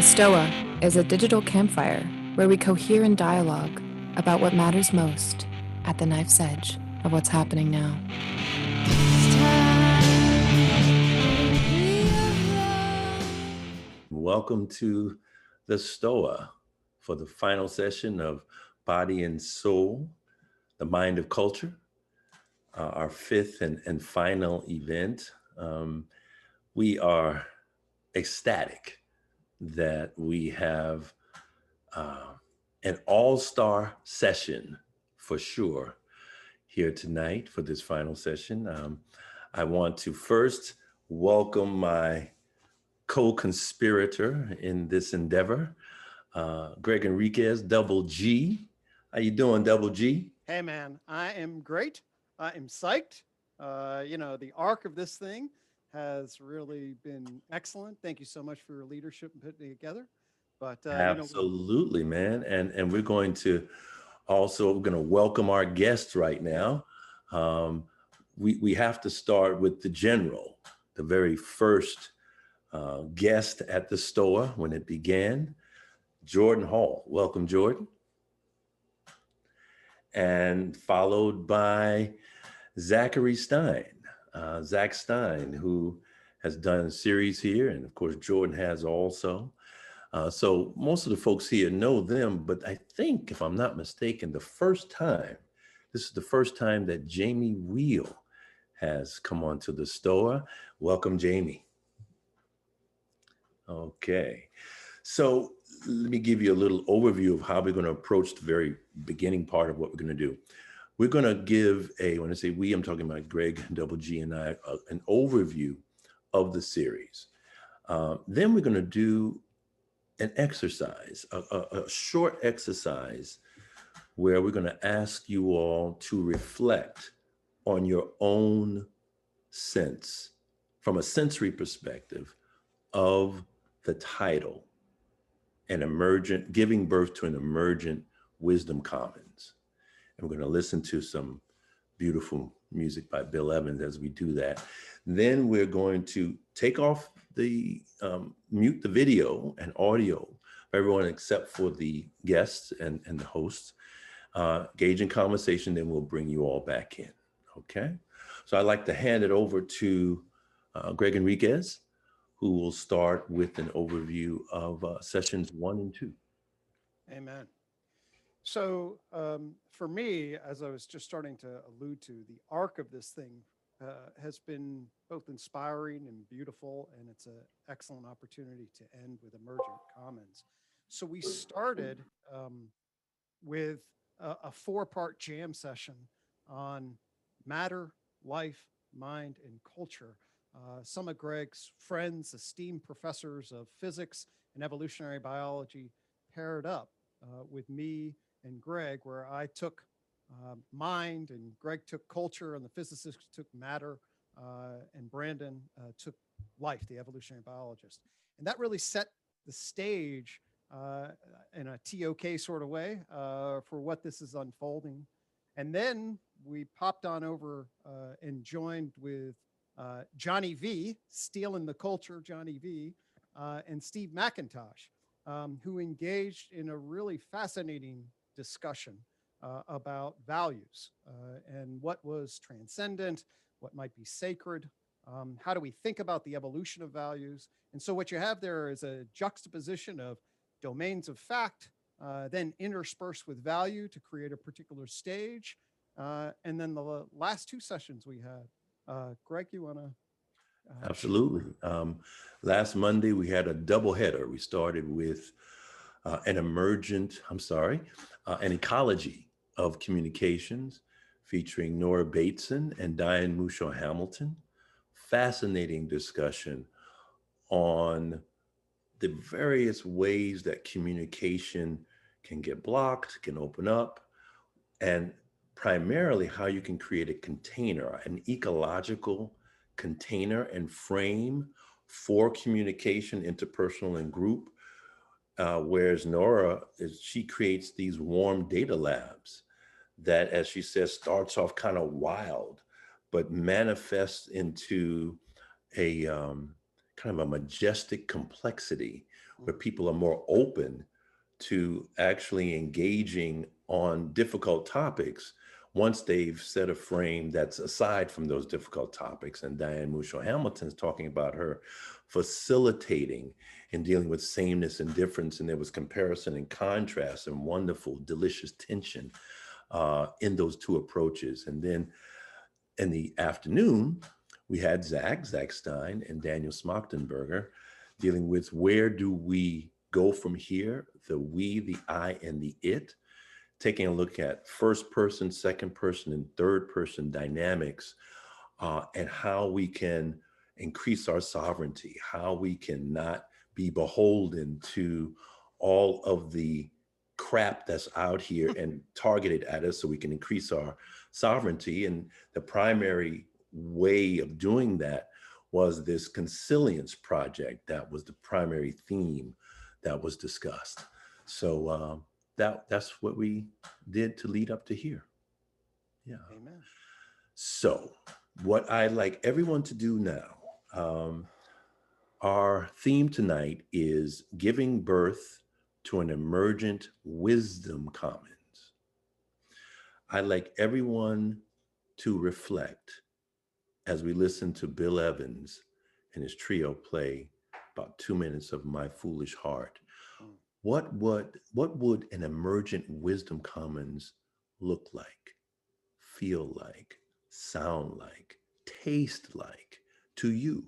Stoa is a digital campfire where we cohere in dialogue about what matters most at the knife's edge of what's happening now. Welcome to the Stoa for the final session of Body and Soul, the Mind of Culture, our fifth and final event. We are ecstatic that we have an all-star session for sure here tonight for this final session. I want to first welcome my co-conspirator in this endeavor, Gregg Henriques, Double G. How you doing, Double G? Hey, man, I am great. I am psyched. The arc of this thing has really been excellent. Thank you so much for your leadership and putting it together. But Absolutely, man. And we're going to welcome our guests right now. We have to start with the general, the very first guest at the Stoa when it began, Jordan Hall. Welcome, Jordan. And followed by Zachary Stein, Zach Stein, who has done a series here. And of course, Jordan has also. So most of the folks here know them, but I think, if I'm not mistaken, this is the first time that Jamie Wheal has come onto the Stoa. Welcome, Jamie. Okay, so let me give you a little overview of how we're going to approach the very beginning part of what we're going to do. We're going to give when I say we, I'm talking about Gregg, Double G, and I, an overview of the series. Then we're going to do an exercise, a short exercise where we're going to ask you all to reflect on your own sense, from a sensory perspective, of the title, giving birth to an emergent wisdom commons. And we're going to listen to some beautiful music by Bill Evans as we do that. Then we're going to take off mute the video and audio for everyone except for the guests and the hosts, engage in conversation, then we'll bring you all back in, okay? So I'd like to hand it over to Gregg Henriques, who will start with an overview of sessions 1 and 2. Amen. So for me, as I was just starting to allude to, the arc of this thing has been both inspiring and beautiful, and it's an excellent opportunity to end with Emergent Commons. So we started with a 4-part jam session on matter, life, mind, and culture. Some of Gregg's friends, esteemed professors of physics and evolutionary biology, paired up with me and Gregg, where I took mind and Gregg took culture and the physicist took matter, and Brandon took life, the evolutionary biologist. And that really set the stage in a TOK sort of way for what this is unfolding. And then we popped on over and joined with Johnny V, stealing the culture, Johnny V, and Steve McIntosh, who engaged in a really fascinating discussion about values and what was transcendent, what might be sacred, how do we think about the evolution of values. And so what you have there is a juxtaposition of domains of fact, then interspersed with value to create a particular stage. And then the last 2 sessions we had. Gregg, you want to? Absolutely. Last Monday, we had a double header. We started with an ecology of communications featuring Nora Bateson and Diane Mushaw Hamilton. Fascinating discussion on the various ways that communication can get blocked, can open up, and primarily how you can create a container, an ecological container and frame for communication, interpersonal and group. Whereas Nora, she creates these warm data labs that, as she says, starts off kind of wild, but manifests into a kind of a majestic complexity where people are more open to actually engaging on difficult topics once they've set a frame that's aside from those difficult topics. And Diane Musho Hamilton's talking about her facilitating and dealing with sameness and difference. And there was comparison and contrast and wonderful, delicious tension in those two approaches. And then in the afternoon, we had Zach Stein and Daniel Smachtenberger dealing with where do we go from here, the we, the I, and the it, taking a look at first person, second person, and third person dynamics, and how we can increase our sovereignty, how we can not be beholden to all of the crap that's out here and targeted at us so we can increase our sovereignty. And the primary way of doing that was this consilience project. That was the primary theme that was discussed. So that's what we did to lead up to here. Yeah. Amen. So what I'd like everyone to do now, our theme tonight is giving birth to an emergent wisdom commons. I'd like everyone to reflect as we listen to Bill Evans and his trio play about 2 minutes of My Foolish Heart. What would an emergent wisdom commons look like, feel like, sound like, taste like to you?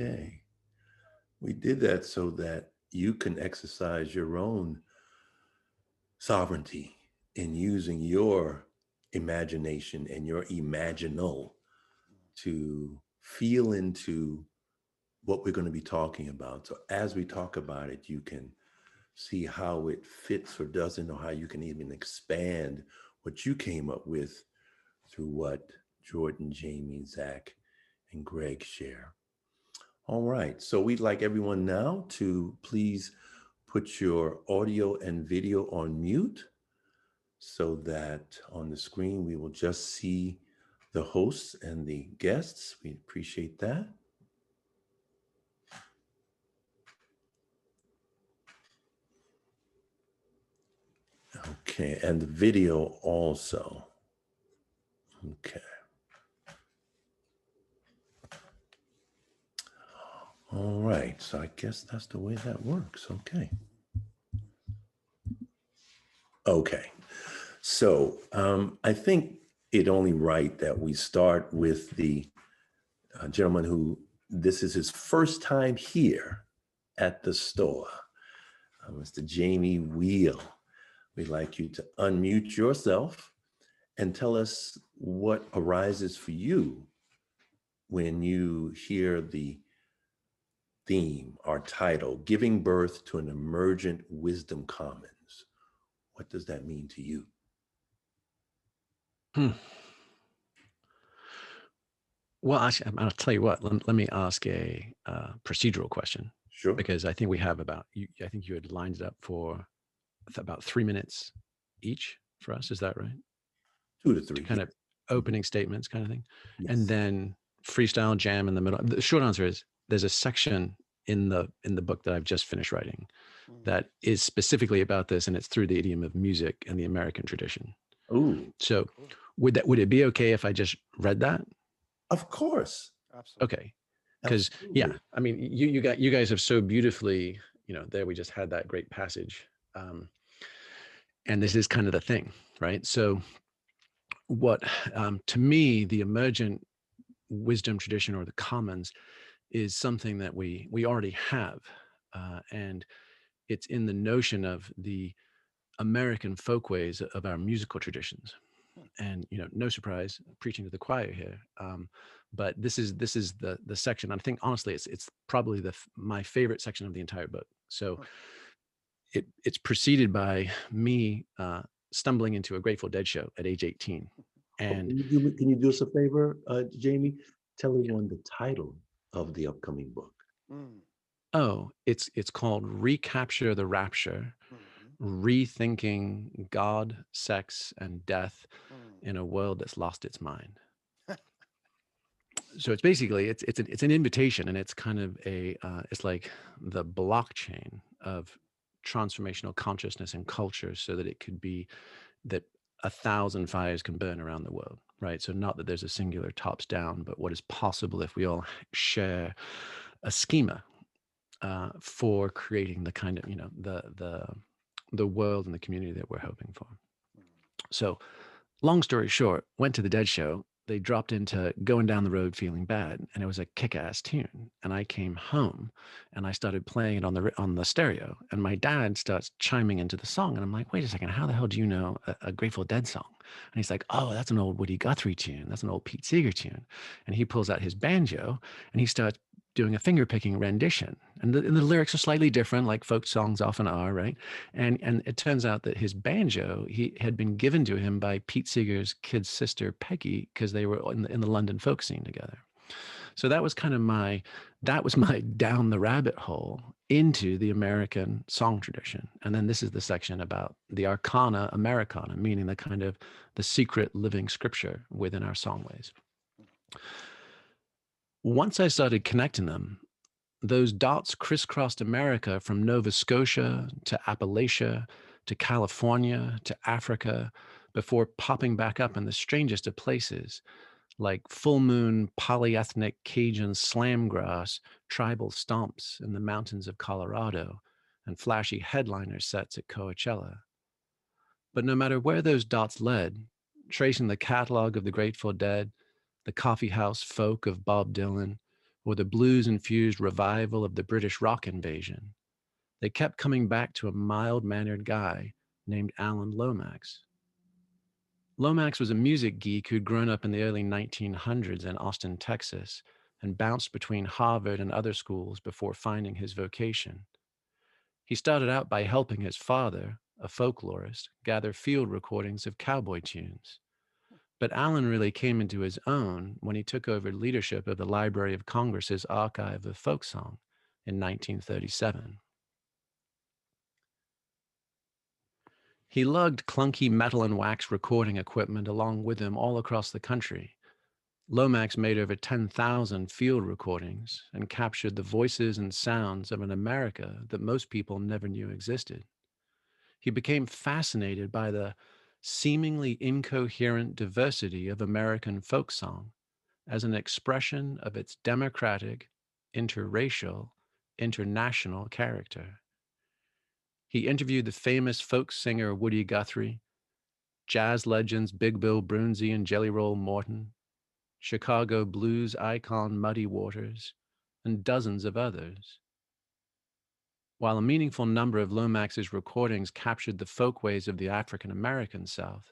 Okay. We did that so that you can exercise your own sovereignty in using your imagination and your imaginal to feel into what we're going to be talking about. So as we talk about it, you can see how it fits or doesn't, or how you can even expand what you came up with through what Jordan, Jamie, Zach, and Gregg share. All right, so we'd like everyone now to please put your audio and video on mute so that on the screen we will just see the hosts and the guests. We appreciate that. Okay, and the video also. Okay. All right, so I guess that's the way that works. Okay. Okay, so I think it only right that we start with the gentleman who this is his first time here at the store, Mr. Jamie Wheal. We'd like you to unmute yourself and tell us what arises for you when you hear the theme, our title, Giving Birth to an Emergent Wisdom Commons. What does that mean to you? Well, actually, I'll tell you what. Let me ask a procedural question. Sure. Because I think we have about. I think you had lined it up for about 3 minutes each for us. Is that right? 2 to 3. Kind of opening statements, kind of thing, Yes. and then freestyle jam in the middle. The short answer is there's a section in the book that I've just finished writing that is specifically about this, and it's through the idiom of music and the American tradition. Ooh. So, would it be okay if I just read that? Of course. Absolutely. Okay. Because yeah, I mean, you guys have so beautifully, there we just had that great passage, and this is kind of the thing, right? So, what to me the emergent wisdom tradition or the commons is something that we already have, and it's in the notion of the American folkways of our musical traditions. And no surprise, preaching to the choir here. But this is the section. I think honestly, it's probably my favorite section of the entire book. So it's preceded by me stumbling into a Grateful Dead show at age 18. And can you do us a favor, Jamie? Tell everyone the title of the upcoming book. Oh, it's called Recapture the Rapture. Rethinking God, sex, and death in a world that's lost its mind. So it's basically it's an invitation, and it's kind of it's like the blockchain of transformational consciousness and culture, so that it could be that 1,000 fires can burn around the world, right? So not that there's a singular tops down, but what is possible if we all share a schema for creating the kind of the world and the community that we're hoping for. So long story short, went to the Dead show. They dropped into Going Down the Road Feeling Bad, and it was a kick-ass tune. And I came home and I started playing it on the stereo, and my dad starts chiming into the song, and I'm like, wait a second, how the hell do you know a Grateful Dead song? And he's like, oh, that's an old Woody Guthrie tune. That's an old Pete Seeger tune. And he pulls out his banjo and he starts doing a finger-picking rendition. And the lyrics are slightly different, like folk songs often are, right? And it turns out that his banjo, he had been given to him by Pete Seeger's kid sister, Peggy, because they were in the London folk scene together. So that was kind of my down the rabbit hole into the American song tradition. And then this is the section about the arcana Americana, meaning the kind of the secret living scripture within our songways. Once I started connecting them, those dots crisscrossed America from Nova Scotia to Appalachia to California to Africa before popping back up in the strangest of places, like full moon polyethnic Cajun slamgrass tribal stomps in the mountains of Colorado and flashy headliner sets at Coachella. But no matter where those dots led, tracing the catalog of the Grateful Dead, the coffee house folk of Bob Dylan, or the blues-infused revival of the British rock invasion, they kept coming back to a mild-mannered guy named Alan Lomax. Lomax was a music geek who'd grown up in the early 1900s in Austin, Texas, and bounced between Harvard and other schools before finding his vocation. He started out by helping his father, a folklorist, gather field recordings of cowboy tunes. But Alan really came into his own when he took over leadership of the Library of Congress's Archive of Folk Song in 1937. He lugged clunky metal and wax recording equipment along with him all across the country. Lomax made over 10,000 field recordings and captured the voices and sounds of an America that most people never knew existed. he became fascinated by the seemingly incoherent diversity of American folk song as an expression of its democratic, interracial, international character. He interviewed the famous folk singer Woody Guthrie, jazz legends Big Bill Broonzy and Jelly Roll Morton, Chicago blues icon Muddy Waters, and dozens of others. While a meaningful number of Lomax's recordings captured the folkways of the African American South,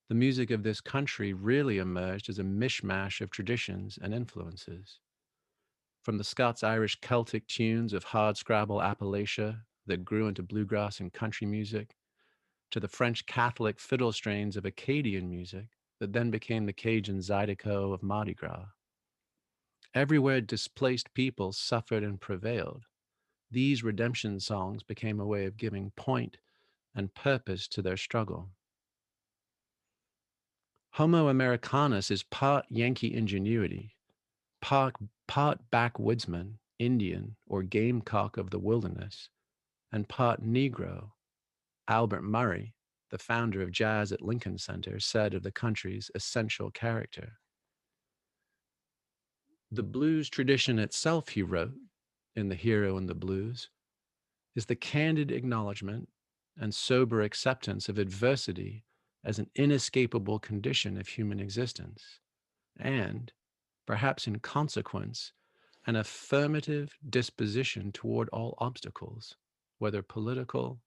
the music of this country really emerged as a mishmash of traditions and influences. From the Scots-Irish Celtic tunes of hardscrabble Appalachia that grew into bluegrass and country music, to the French Catholic fiddle strains of Acadian music that then became the Cajun zydeco of Mardi Gras. Everywhere displaced people suffered and prevailed, these redemption songs became a way of giving point and purpose to their struggle. Homo Americanus is part Yankee ingenuity, part backwoodsman, Indian, or gamecock of the wilderness, and part Negro. Albert Murray, the founder of jazz at Lincoln Center, said of the country's essential character. The blues tradition itself, he wrote in The Hero and the Blues, is the candid acknowledgement and sober acceptance of adversity as an inescapable condition of human existence, and, perhaps in consequence, an affirmative disposition toward all obstacles, whether political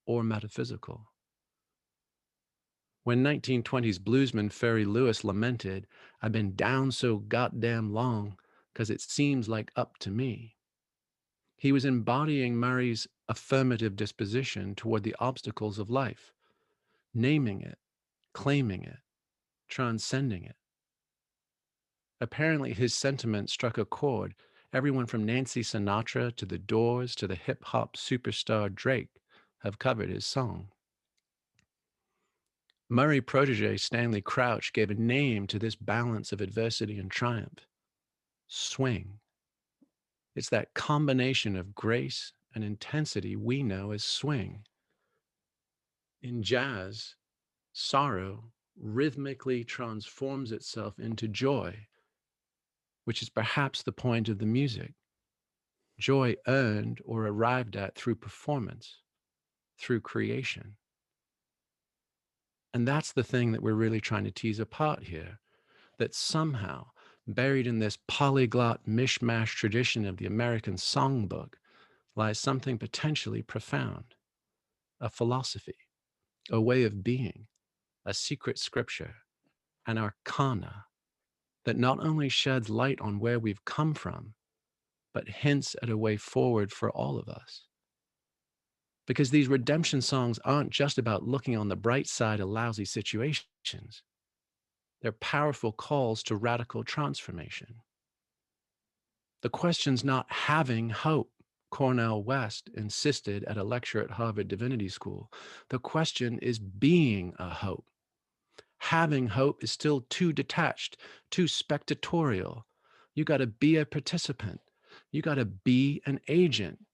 or metaphysical. When 1920s bluesman Ferry Lewis lamented, "I've been down so goddamn long, 'cause it seems like up to me," he was embodying Murray's affirmative disposition toward the obstacles of life, naming it, claiming it, transcending it. Apparently, his sentiment struck a chord. Everyone from Nancy Sinatra to the Doors to the hip-hop superstar Drake have covered his song. Murray protege Stanley Crouch gave a name to this balance of adversity and triumph: swing. It's that combination of grace and intensity we know as swing. In jazz, sorrow rhythmically transforms itself into joy, which is perhaps the point of the music. Joy earned or arrived at through performance, through creation. And that's the thing that we're really trying to tease apart here, that somehow, buried in this polyglot mishmash tradition of the American songbook, lies something potentially profound, a philosophy, a way of being, a secret scripture, an arcana that not only sheds light on where we've come from, but hints at a way forward for all of us. Because these redemption songs aren't just about looking on the bright side of lousy situations. They're powerful calls to radical transformation. The question's not having hope, Cornel West insisted at a lecture at Harvard Divinity School. The question is being a hope. Having hope is still too detached, too spectatorial. You got to be a participant. You got to be an agent.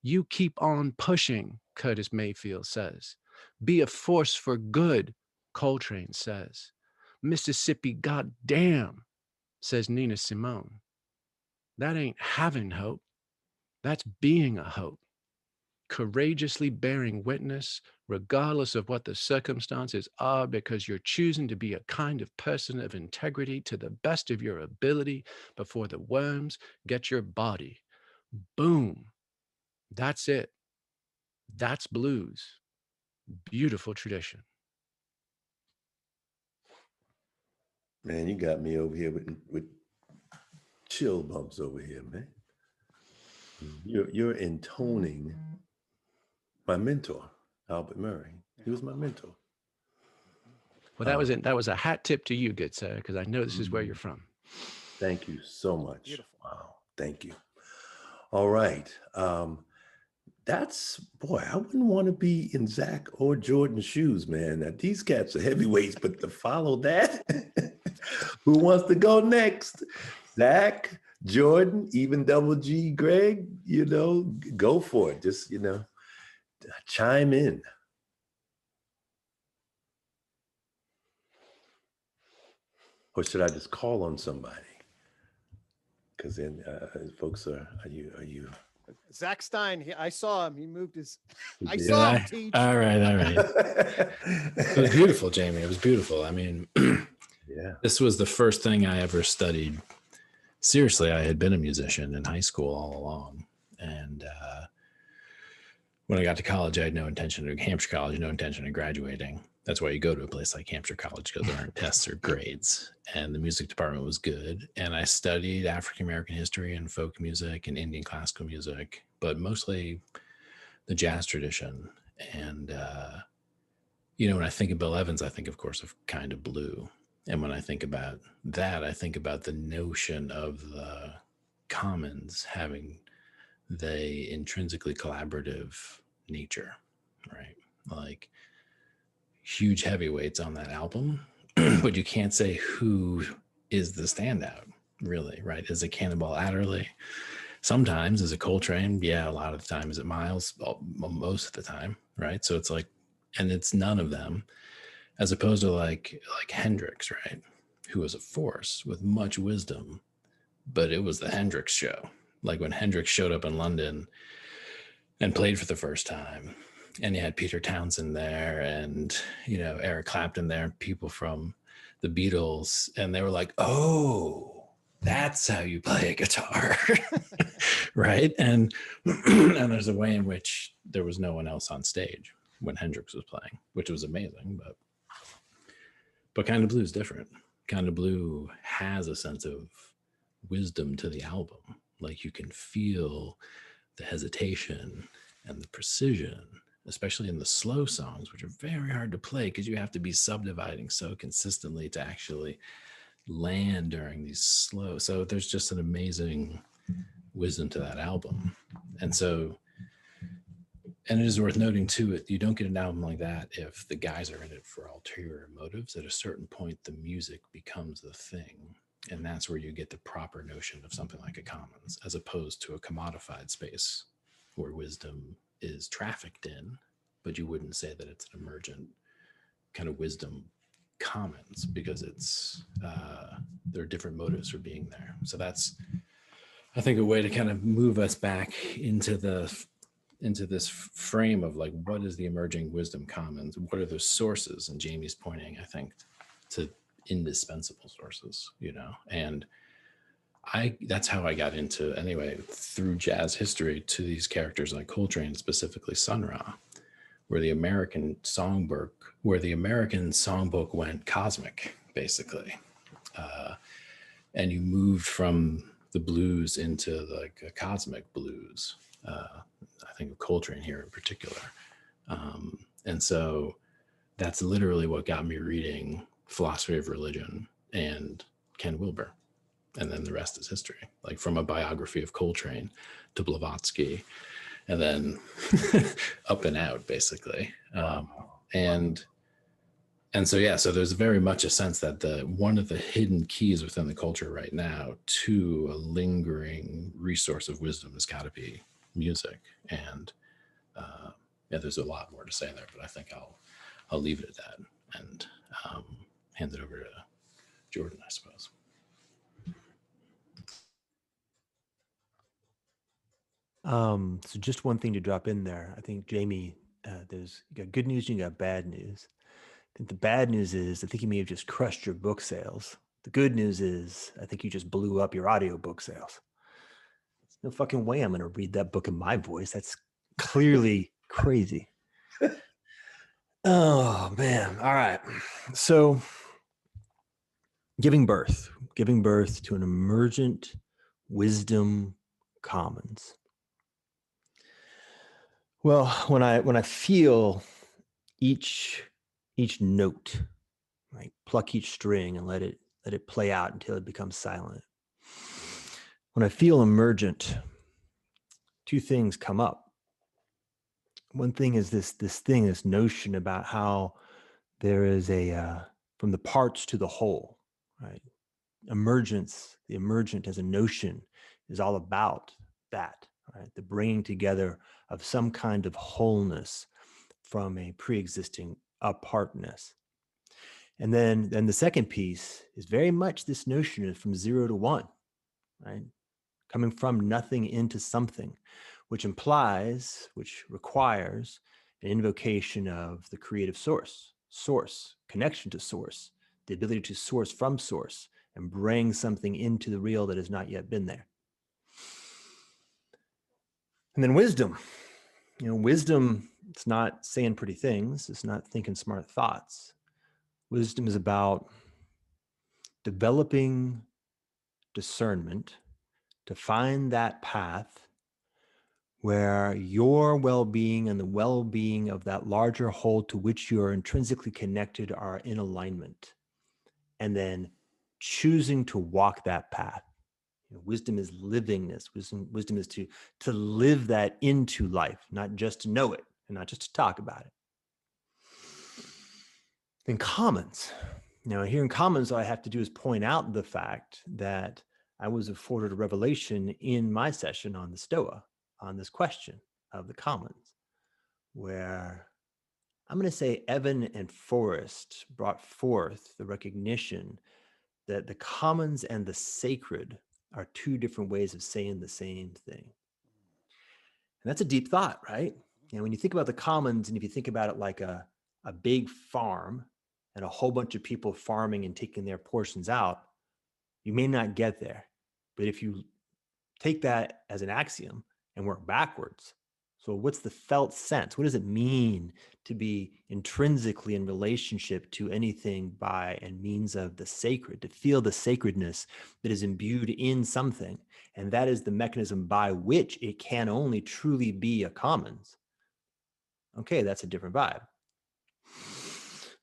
You keep on pushing, Curtis Mayfield says. Be a force for good, Coltrane says. Mississippi goddamn, says Nina Simone. That ain't having hope. That's being a hope. Courageously bearing witness, regardless of what the circumstances are, because you're choosing to be a kind of person of integrity to the best of your ability before the worms get your body. Boom. That's it. That's blues. Beautiful tradition. Man, you got me over here with chill bumps over here, man. You're intoning my mentor, Albert Murray. He was my mentor. Well, that was a hat tip to you, good sir, because I know this is where you're from. Thank you so much. Beautiful. Wow. Thank you. All right. Boy, I wouldn't want to be in Zach or Jordan's shoes, man. Now, these cats are heavyweights, but to follow that, who wants to go next? Zach, Jordan, even Double G, Gregg, go for it. Just, chime in. Or should I just call on somebody? Because then folks are you? Zach Stein, I saw him. He moved his. I did. saw him teach. All right. It was beautiful, Jamie. It was beautiful. I mean, Yeah. This was the first thing I ever studied. Seriously, I had been a musician in high school all along. And when I got to college, I had no intention of Hampshire College, no intention of graduating. That's why you go to a place like Hampshire College, because there aren't tests or grades. And the music department was good. And I studied African-American history and folk music and Indian classical music, but mostly the jazz tradition. And, when I think of Bill Evans, I think, of course, of Kind of Blue. And when I think about that, I think about the notion of the commons having the intrinsically collaborative nature, right? Like huge heavyweights on that album, but you can't say who is the standout, really, right? Is it Cannonball Adderley? Sometimes. Is it Coltrane? Yeah, a lot of the time. Is it Miles? Most of the time, right? So it's like, and it's none of them, as opposed to like Henriques, right? Who was a force with much wisdom, but it was the Henriques show. Like when Henriques showed up in London and played for the first time, and you had Peter Townsend there and, Eric Clapton there, people from the Beatles, and they were like, oh, that's how you play a guitar, right? And there's a way in which there was no one else on stage when Henriques was playing, which was amazing, but Kind of Blue is different. Kind of Blue has a sense of wisdom to the album. Like you can feel the hesitation and the precision, especially in the slow songs, which are very hard to play because you have to be subdividing so consistently to actually land during these slow. So there's just an amazing wisdom to that album. And it is worth noting too, you don't get an album like that if the guys are in it for ulterior motives. At a certain point, the music becomes the thing. And that's where you get the proper notion of something like a commons, as opposed to a commodified space where wisdom is trafficked in, but you wouldn't say that it's an emergent kind of wisdom commons, because it's there are different motives for being there. So that's, I think, a way to kind of move us back into this frame of like, what is the emerging wisdom commons? What are the sources? And Jamie's pointing, I think, to indispensable sources, and that's how I got into, anyway, through jazz history, to these characters like Coltrane, specifically Sun Ra, where the American songbook went cosmic, basically. And you moved from the blues into like a cosmic blues. I think of Coltrane here in particular. And so that's literally what got me reading Philosophy of Religion and Ken Wilber. And then the rest is history, like from a biography of Coltrane to Blavatsky, and then up and out, basically. And so there's very much a sense that one of the hidden keys within the culture right now to a lingering resource of wisdom has got to be music. And there's a lot more to say there, but I think I'll leave it at that and hand it over to Jordan, I suppose. So just one thing to drop in there. I think, Jamie, you got good news and you got bad news. I think the bad news is, I think you may have just crushed your book sales. The good news is, I think you just blew up your audiobook sales. There's no fucking way I'm going to read that book in my voice. That's clearly crazy. Oh, man. All right. So giving birth to an emergent wisdom commons. Well, when I feel each note, right, pluck each string and let it play out until it becomes silent. When I feel emergent, two things come up. One thing is this notion about how there is from the parts to the whole, right? Emergence, the emergent as a notion is all about that, right? The bringing together of some kind of wholeness from a pre-existing apartness. And then the second piece is very much this notion of from 0 to 1, right? Coming from nothing into something, which requires an invocation of the creative source, connection to source, the ability to source from source and bring something into the real that has not yet been there. And then wisdom. Wisdom, it's not saying pretty things. It's not thinking smart thoughts. Wisdom is about developing discernment to find that path where your well-being and the well-being of that larger whole to which you are intrinsically connected are in alignment, and then choosing to walk that path. Wisdom is livingness. Wisdom is to live that into life, not just to know it and not just to talk about it. In commons, here in commons, all I have to do is point out the fact that I was afforded a revelation in my session on the Stoa, on this question of the commons, where I'm going to say Evan and Forrest brought forth the recognition that the commons and the sacred are two different ways of saying the same thing. And that's a deep thought, right? When you think about the commons, and if you think about it like a big farm and a whole bunch of people farming and taking their portions out, you may not get there. But if you take that as an axiom and work backwards, so what's the felt sense? What does it mean to be intrinsically in relationship to anything by and means of the sacred, to feel the sacredness that is imbued in something? And that is the mechanism by which it can only truly be a commons. Okay, that's a different vibe.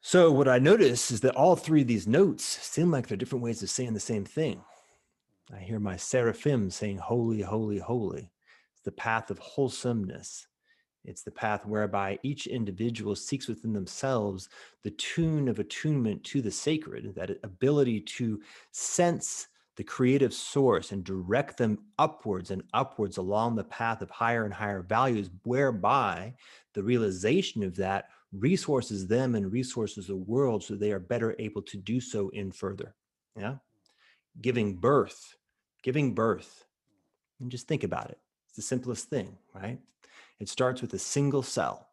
So what I notice is that all three of these notes seem like they're different ways of saying the same thing. I hear my seraphim saying, holy, holy, holy. It's the path of wholesomeness. It's the path whereby each individual seeks within themselves the tune of attunement to the sacred, that ability to sense the creative source and direct them upwards and upwards along the path of higher and higher values, whereby the realization of that resources them and resources the world so they are better able to do so in further. Yeah. Giving birth. And just think about it. It's the simplest thing, right? It starts with a single cell.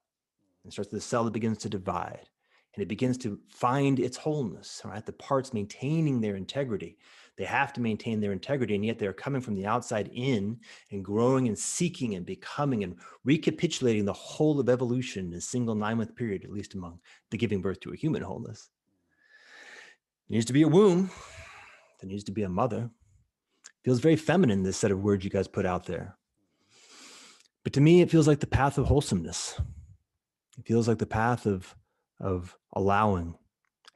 It starts with a cell that begins to divide, and it begins to find its wholeness, right? The parts maintaining their integrity. They have to maintain their integrity, and yet they're coming from the outside in and growing and seeking and becoming and recapitulating the whole of evolution in a single 9-month period, at least among the giving birth to a human wholeness. There needs to be a womb. There needs to be a mother. Feels very feminine, this set of words you guys put out there. But to me, it feels like the path of wholesomeness. It feels like the path of allowing,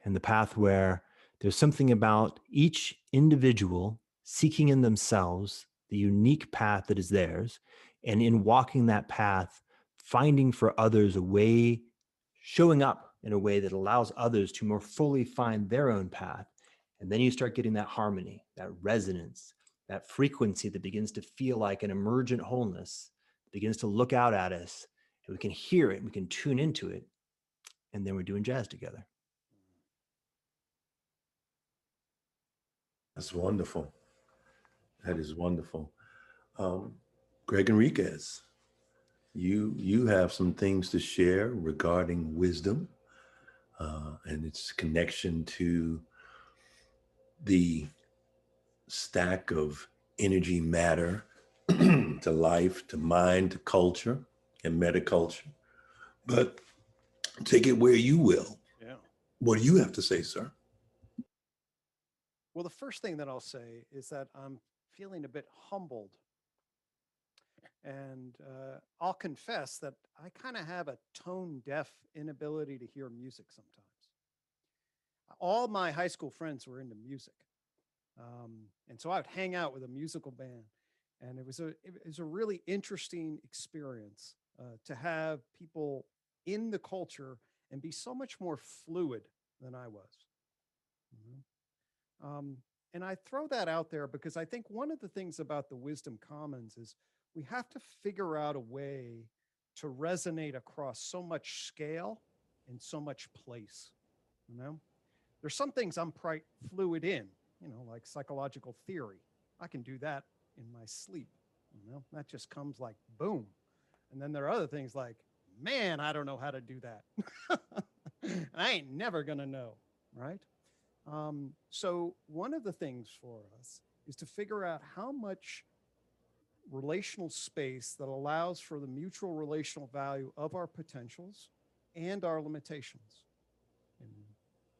and the path where there's something about each individual seeking in themselves the unique path that is theirs, and in walking that path, finding for others a way, showing up in a way that allows others to more fully find their own path. And then you start getting that harmony, that resonance, that frequency that begins to feel like an emergent wholeness, begins to look out at us, and we can hear it, we can tune into it, and then we're doing jazz together. That's wonderful. That is wonderful. Gregg Henriques, you have some things to share regarding wisdom and its connection to the stack of energy matter to life, to mind, to culture, and metaculture. But take it where you will. Yeah. What do you have to say, sir? Well, the first thing that I'll say is that I'm feeling a bit humbled. And I'll confess that I kind of have a tone deaf inability to hear music sometimes. All my high school friends were into music. And so I would hang out with a musical band. And it was a really interesting experience to have people in the culture and be so much more fluid than I was. And I throw that out there because I think one of the things about the Wisdom Commons is we have to figure out a way to resonate across so much scale and so much place. You know, there's some things I'm quite fluid in, you know, like psychological theory. I can do that in my sleep. You know, that just comes like boom. And then there are other things like, man, I don't know how to do that. And I ain't never gonna know, right? So one of the things for us is to figure out how much relational space that allows for the mutual relational value of our potentials and our limitations.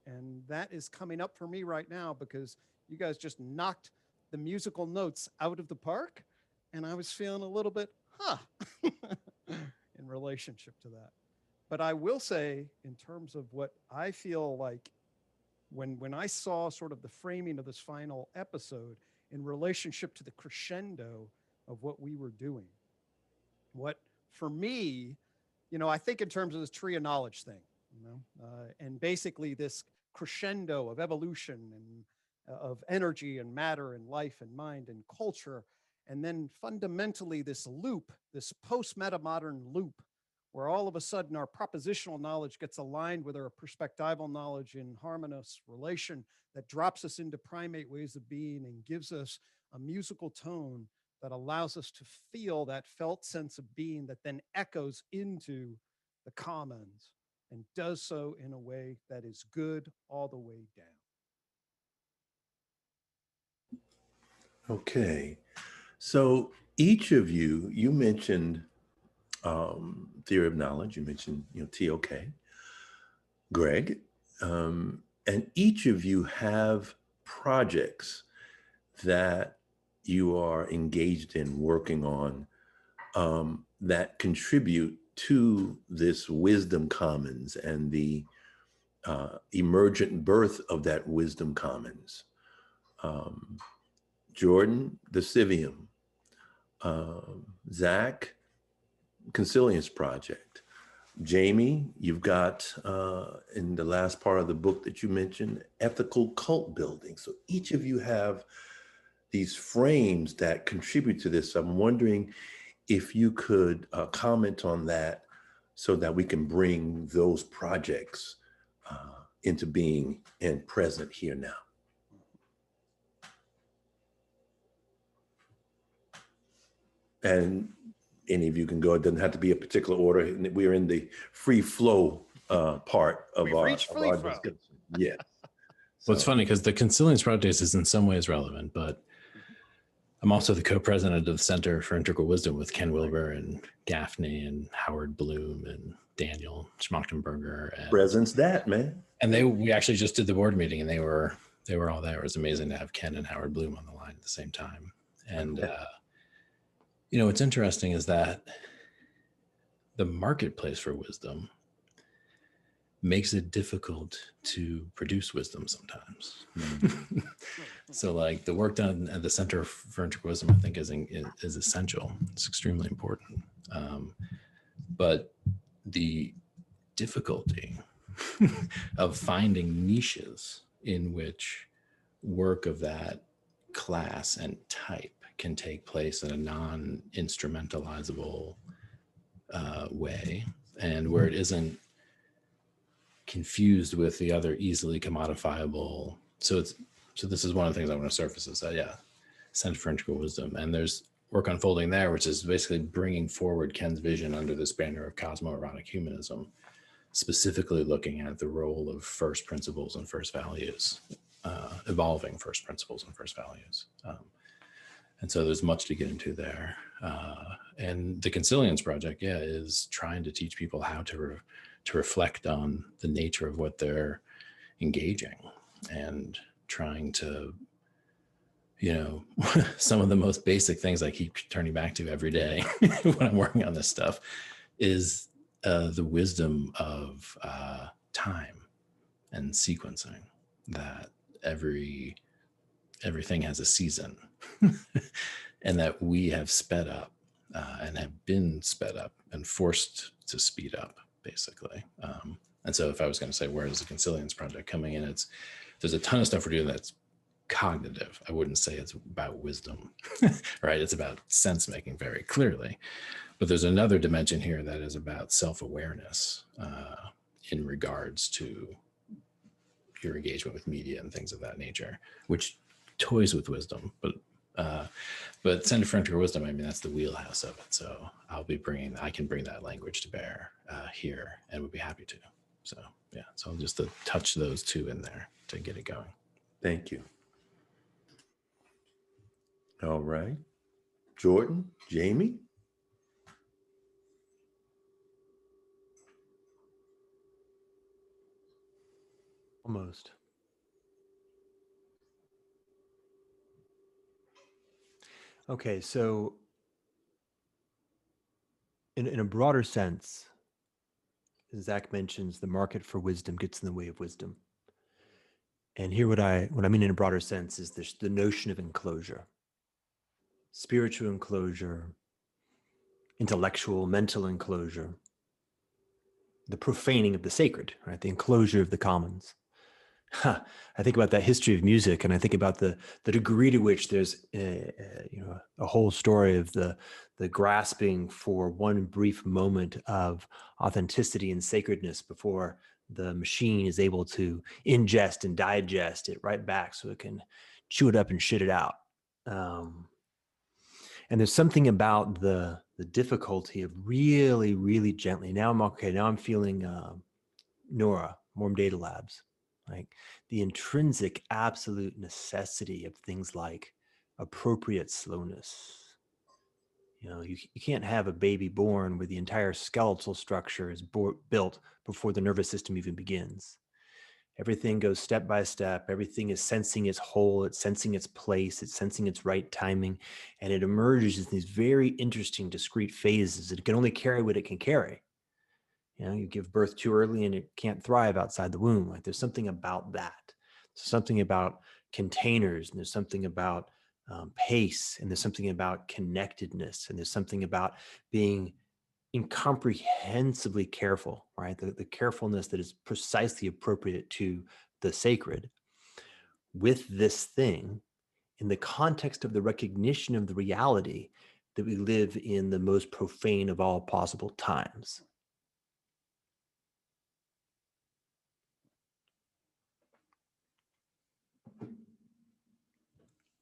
And that is coming up for me right now because you guys just knocked the musical notes out of the park, and I was feeling a little bit, in relationship to that. But I will say, in terms of what I feel like when I saw sort of the framing of this final episode in relationship to the crescendo of what we were doing, what for me, you know, I think in terms of this tree of knowledge thing, you know, and basically this crescendo of evolution and of energy and matter and life and mind and culture. And then fundamentally this loop, this post-metamodern loop, where all of a sudden our propositional knowledge gets aligned with our perspectival knowledge in harmonious relation that drops us into primate ways of being and gives us a musical tone that allows us to feel that felt sense of being that then echoes into the commons and does so in a way that is good all the way down. Okay. So each of you, you mentioned theory of knowledge, you mentioned, you know, TOK, Gregg, and each of you have projects that you are engaged in working on that contribute to this wisdom commons and the emergent birth of that wisdom commons. Jordan, the Civium, Zach, Consilience Project. Jamie, you've got in the last part of the book that you mentioned, ethical cult building. So each of you have these frames that contribute to this. I'm wondering if you could comment on that so that we can bring those projects into being and present here now. And any of you can go. It doesn't have to be a particular order. We're in the free flow part of our discussion. Yeah. Well, it's funny because the Consilience Project is in some ways relevant, but I'm also the co-president of the Center for Integral Wisdom with Ken Wilber and Gaffney and Howard Bloom and Daniel Schmachtenberger. And presence that, man. And we actually just did the board meeting and they were all there. It was amazing to have Ken and Howard Bloom on the line at the same time. And you know, what's interesting is that the marketplace for wisdom makes it difficult to produce wisdom sometimes. Mm-hmm. So like the work done at the Center for Integral Wisdom, I think is essential. It's extremely important. But the difficulty of finding niches in which work of that class and type can take place in a non-instrumentalizable way, and where it isn't confused with the other easily commodifiable. So this is one of the things I want to surface is that, Center for Integral Wisdom. And there's work unfolding there, which is basically bringing forward Ken's vision under this banner of cosmo-erotic humanism, specifically looking at the role of first principles and first values, evolving first principles and first values. And so there's much to get into there. And the Consilience Project, is trying to teach people how to reflect on the nature of what they're engaging and trying to, some of the most basic things I keep turning back to every day when I'm working on this stuff is the wisdom of time and sequencing, that everything has a season and that we have sped up and have been sped up and forced to speed up, basically. And so if I was going to say, where is the Consilience Project coming in? There's a ton of stuff we're doing that's cognitive. I wouldn't say it's about wisdom, right? It's about sense making very clearly. But there's another dimension here that is about self-awareness in regards to your engagement with media and things of that nature, which toys with wisdom. But Center for Integral Wisdom, I mean, that's the wheelhouse of it. So I can bring that language to bear here, and would be happy to. So yeah, so just to touch those two in there to get it going. Thank you. All right. Jordan, Jamie? Almost. Okay, so in a broader sense, Zach mentions the market for wisdom gets in the way of wisdom. And here what I mean in a broader sense is the notion of enclosure. Spiritual enclosure, intellectual, mental enclosure, the profaning of the sacred, right? The enclosure of the commons. I think about that history of music, and I think about the degree to which there's a whole story of the grasping for one brief moment of authenticity and sacredness before the machine is able to ingest and digest it right back so it can chew it up and shit it out. And there's something about the difficulty of really, really gently. Now I'm okay. Now I'm feeling Nora, Warm Data Labs. Like the intrinsic absolute necessity of things like appropriate slowness. You can't have a baby born where the entire skeletal structure is built before the nervous system even begins. Everything goes step by step. Everything is sensing its whole, it's sensing its place, it's sensing its right timing, and it emerges in these very interesting discrete phases. It can only carry what it can carry. You give birth too early and it can't thrive outside the womb. Like there's something about that. There's something about containers, and there's something about pace, and there's something about connectedness, and there's something about being incomprehensibly careful, right? The carefulness that is precisely appropriate to the sacred with this thing in the context of the recognition of the reality that we live in the most profane of all possible times.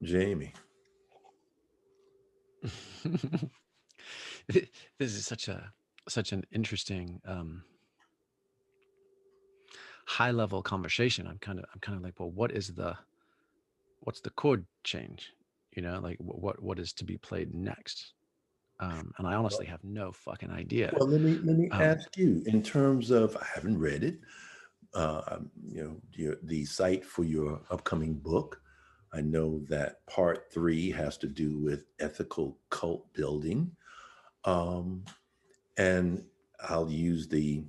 Jamie. This is such an interesting high level conversation. I'm kind of like, well, what's the chord change? Like what is to be played next? And I honestly have no fucking idea. Well, let me ask you, in terms of, I haven't read it, the site for your upcoming book. I know that part 3 has to do with ethical cult building. And I'll use the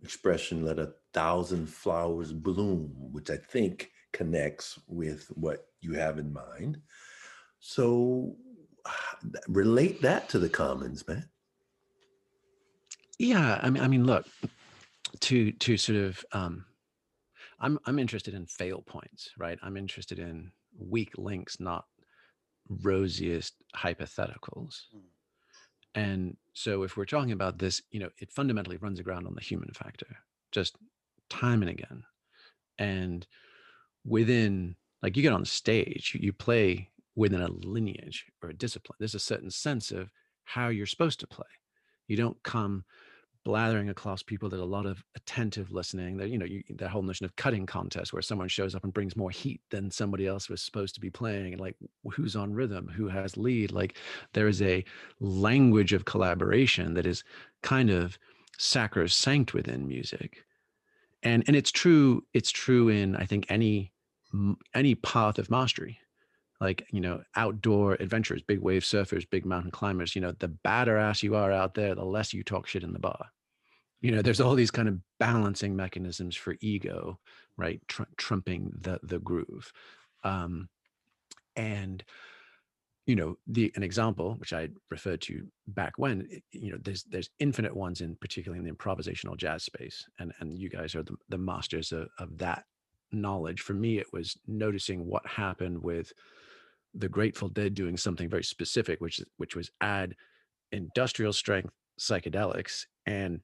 expression, let 1,000 flowers bloom, which I think connects with what you have in mind. So relate that to the commons, man. Yeah, I mean, look, to sort of, I'm interested in fail points, right? I'm interested in weak links, not rosiest hypotheticals. And so if we're talking about this, it fundamentally runs aground on the human factor, just time and again. And within, like, you get on stage, you play within a lineage or a discipline. There's a certain sense of how you're supposed to play. You don't come blathering across people that a lot of attentive listening, that that whole notion of cutting contest where someone shows up and brings more heat than somebody else was supposed to be playing, and like who's on rhythm, who has lead. Like there is a language of collaboration that is kind of sacrosanct within music, and it's true in, I think, any path of mastery. Like, outdoor adventurers, big wave surfers, big mountain climbers, the badder ass you are out there, the less you talk shit in the bar. There's all these kind of balancing mechanisms for ego, right? Trumping the groove. And, an example, which I referred to back when, there's infinite ones in, particularly in the improvisational jazz space. And you guys are the masters of that knowledge. For me, it was noticing what happened with the Grateful Dead doing something very specific, which was add industrial strength psychedelics and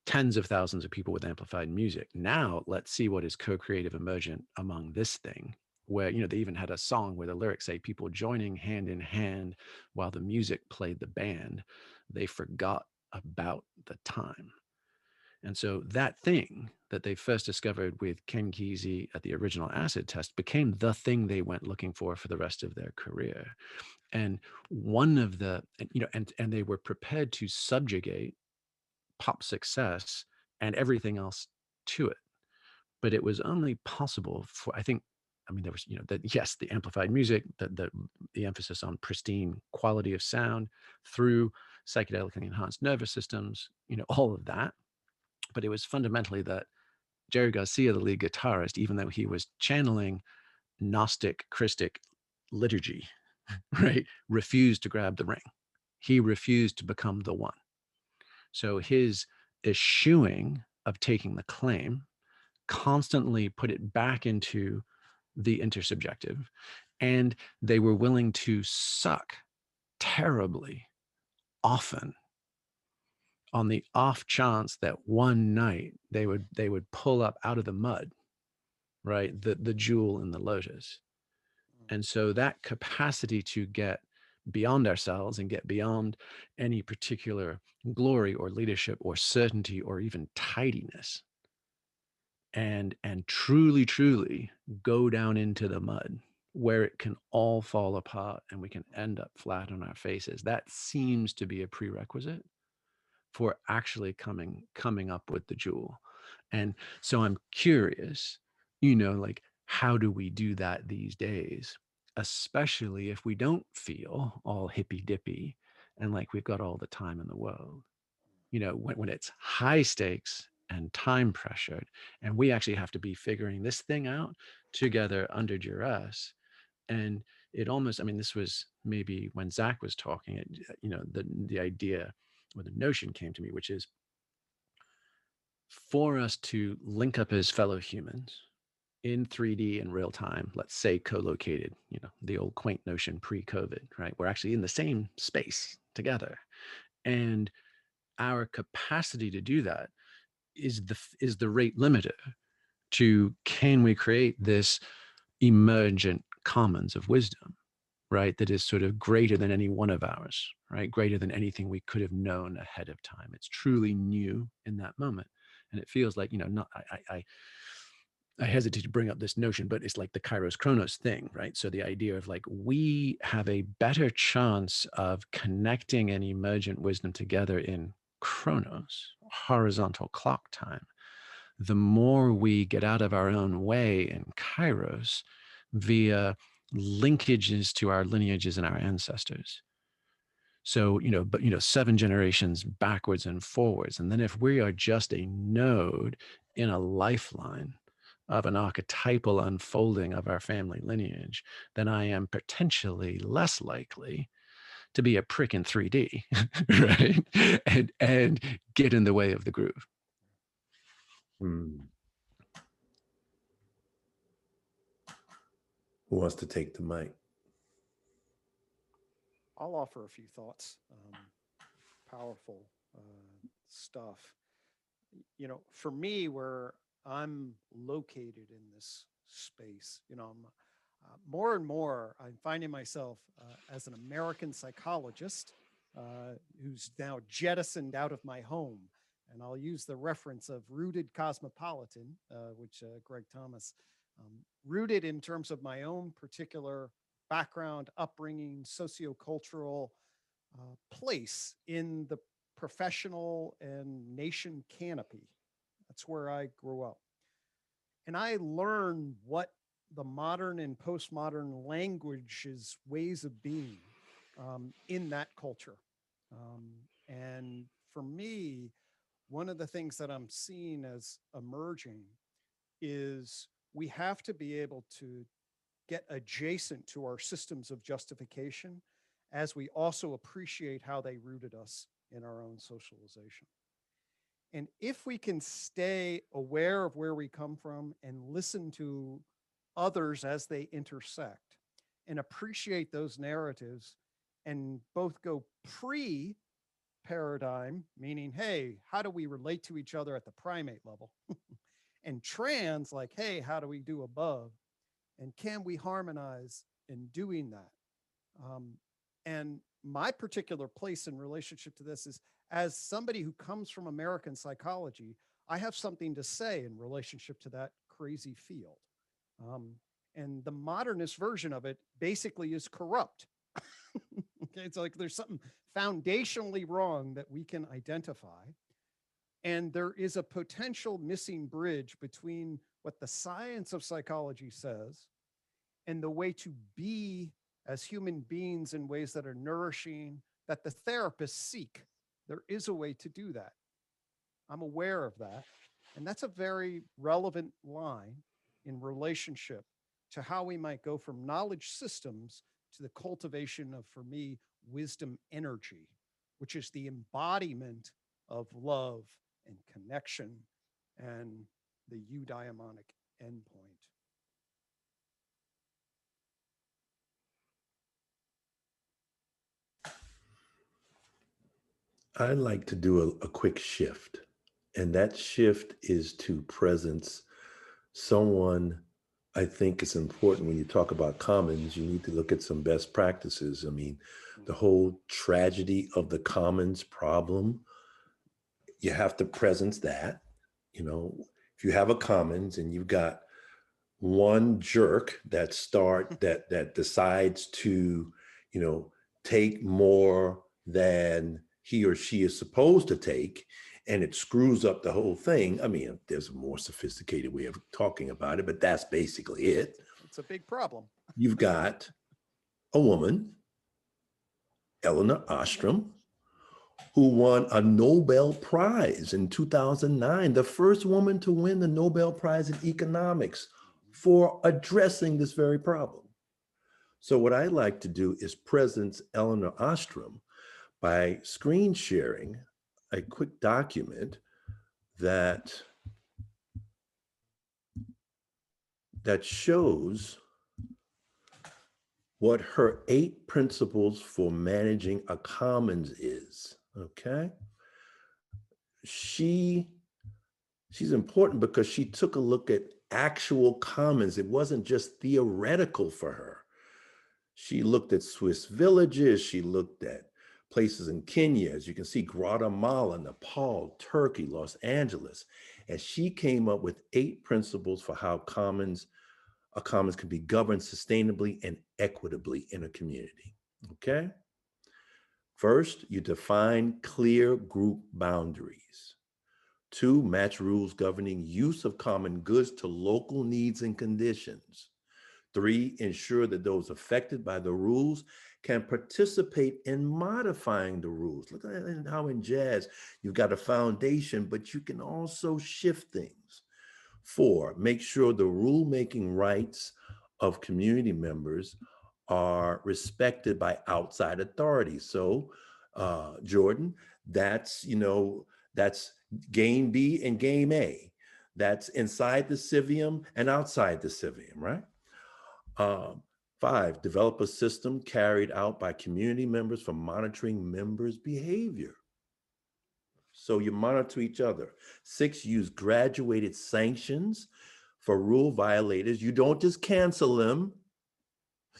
tens of thousands of people with amplified music. Now let's see what is co-creative emergent among this thing, where, you know, they even had a song where the lyrics say people joining hand in hand while the music played the band. They forgot about the time. And so that thing that they first discovered with Ken Kesey at the original acid test became the thing they went looking for the rest of their career. And one of the, you know, and they were prepared to subjugate pop success and everything else to it. But it was only possible for, I think, I mean, there was, you know, that, yes, the amplified music, the emphasis on pristine quality of sound through psychedelically enhanced nervous systems, you know, all of that. But it was fundamentally that Jerry Garcia, the lead guitarist, even though he was channeling Gnostic, Christic liturgy, right, refused to grab the ring. He refused to become the one. So his eschewing of taking the claim constantly put it back into the intersubjective. And they were willing to suck terribly often on the off chance that one night they would pull up out of the mud, right, the jewel in the lotus. And so that capacity to get beyond ourselves and get beyond any particular glory or leadership or certainty or even tidiness, and truly go down into the mud where it can all fall apart and we can end up flat on our faces, that seems to be a prerequisite for actually coming up with the jewel. And so I'm curious, you know, like, how do we do that these days, especially if we don't feel all hippy dippy and like we've got all the time in the world, you know, when it's high stakes and time pressured, and we actually have to be figuring this thing out together under duress. And it almost, I mean, this was maybe when Zach was talking, you know, the idea or the notion came to me, which is for us to link up as fellow humans in 3D in real time, let's say co-located, you know, the old quaint notion pre-COVID, right? We're actually in the same space together. And our capacity to do that is the rate limiter to, can we create this emergent commons of wisdom, right, that is sort of greater than any one of ours, right, greater than anything we could have known ahead of time. It's truly new in that moment. And it feels like, you know, not I hesitate to bring up this notion, but it's like the Kairos Chronos thing, right? So the idea of like, we have a better chance of connecting an emergent wisdom together in Chronos, horizontal clock time, the more we get out of our own way in Kairos via linkages to our lineages and our ancestors. So, you know, but, you know, 7 generations backwards and forwards. And then if we are just a node in a lifeline of an archetypal unfolding of our family lineage, then I am potentially less likely to be a prick in 3D, right? And get in the way of the groove. Hmm. Who wants to take the mic? I'll offer a few thoughts. Powerful stuff. You know, for me, where I'm located in this space, you know, I'm more and more, I'm finding myself as an American psychologist who's now jettisoned out of my home. And I'll use the reference of rooted cosmopolitan, which Gregg Thomas, rooted in terms of my own particular background, upbringing, sociocultural place in the professional and nation canopy. That's where I grew up. And I learned what the modern and postmodern language's ways of being in that culture. And for me, one of the things that I'm seeing as emerging is we have to be able to get adjacent to our systems of justification as we also appreciate how they rooted us in our own socialization. And if we can stay aware of where we come from and listen to others as they intersect and appreciate those narratives and both go pre paradigm, meaning, hey, how do we relate to each other at the primate level? And trans, like, hey, how do we do above? And can we harmonize in doing that? And my particular place in relationship to this is, as somebody who comes from American psychology, I have something to say in relationship to that crazy field. And the modernist version of it basically is corrupt. Okay, it's like there's something foundationally wrong that we can identify. And there is a potential missing bridge between what the science of psychology says and the way to be as human beings in ways that are nourishing, that the therapists seek. There is a way to do that. I'm aware of that. And that's a very relevant line in relationship to how we might go from knowledge systems to the cultivation of, for me, wisdom energy, which is the embodiment of love and connection and the eudaimonic endpoint. I'd like to do a quick shift, and that shift is to presence someone. I think it's important when you talk about commons, you need to look at some best practices. I mean, the whole tragedy of the commons problem, you have to presence that. You know, if you have a commons and you've got one jerk that decides to, you know, take more than he or she is supposed to take, and it screws up the whole thing. I mean, there's a more sophisticated way of talking about it, but that's basically it. It's a big problem. You've got a woman, Eleanor Ostrom, who won a Nobel Prize in 2009, the first woman to win the Nobel Prize in economics for addressing this very problem. So what I like to do is presence Eleanor Ostrom by screen sharing a quick document that shows what her 8 principles for managing a commons is. Okay. She's important because she took a look at actual commons. It wasn't just theoretical for her. She looked at Swiss villages. She looked at places in Kenya, as you can see, Guatemala, Nepal, Turkey, Los Angeles. And she came up with 8 principles for how a commons can be governed sustainably and equitably in a community. Okay. First, you define clear group boundaries. 2, match rules governing use of common goods to local needs and conditions. 3, ensure that those affected by the rules can participate in modifying the rules. Look at how in jazz, you've got a foundation, but you can also shift things. 4, make sure the rulemaking rights of community members are respected by outside authorities. So, Jordan, that's game B and game A. That's inside the civium and outside the civium, right? 5, develop a system carried out by community members for monitoring members' behavior. So you monitor each other. 6, use graduated sanctions for rule violators. You don't just cancel them.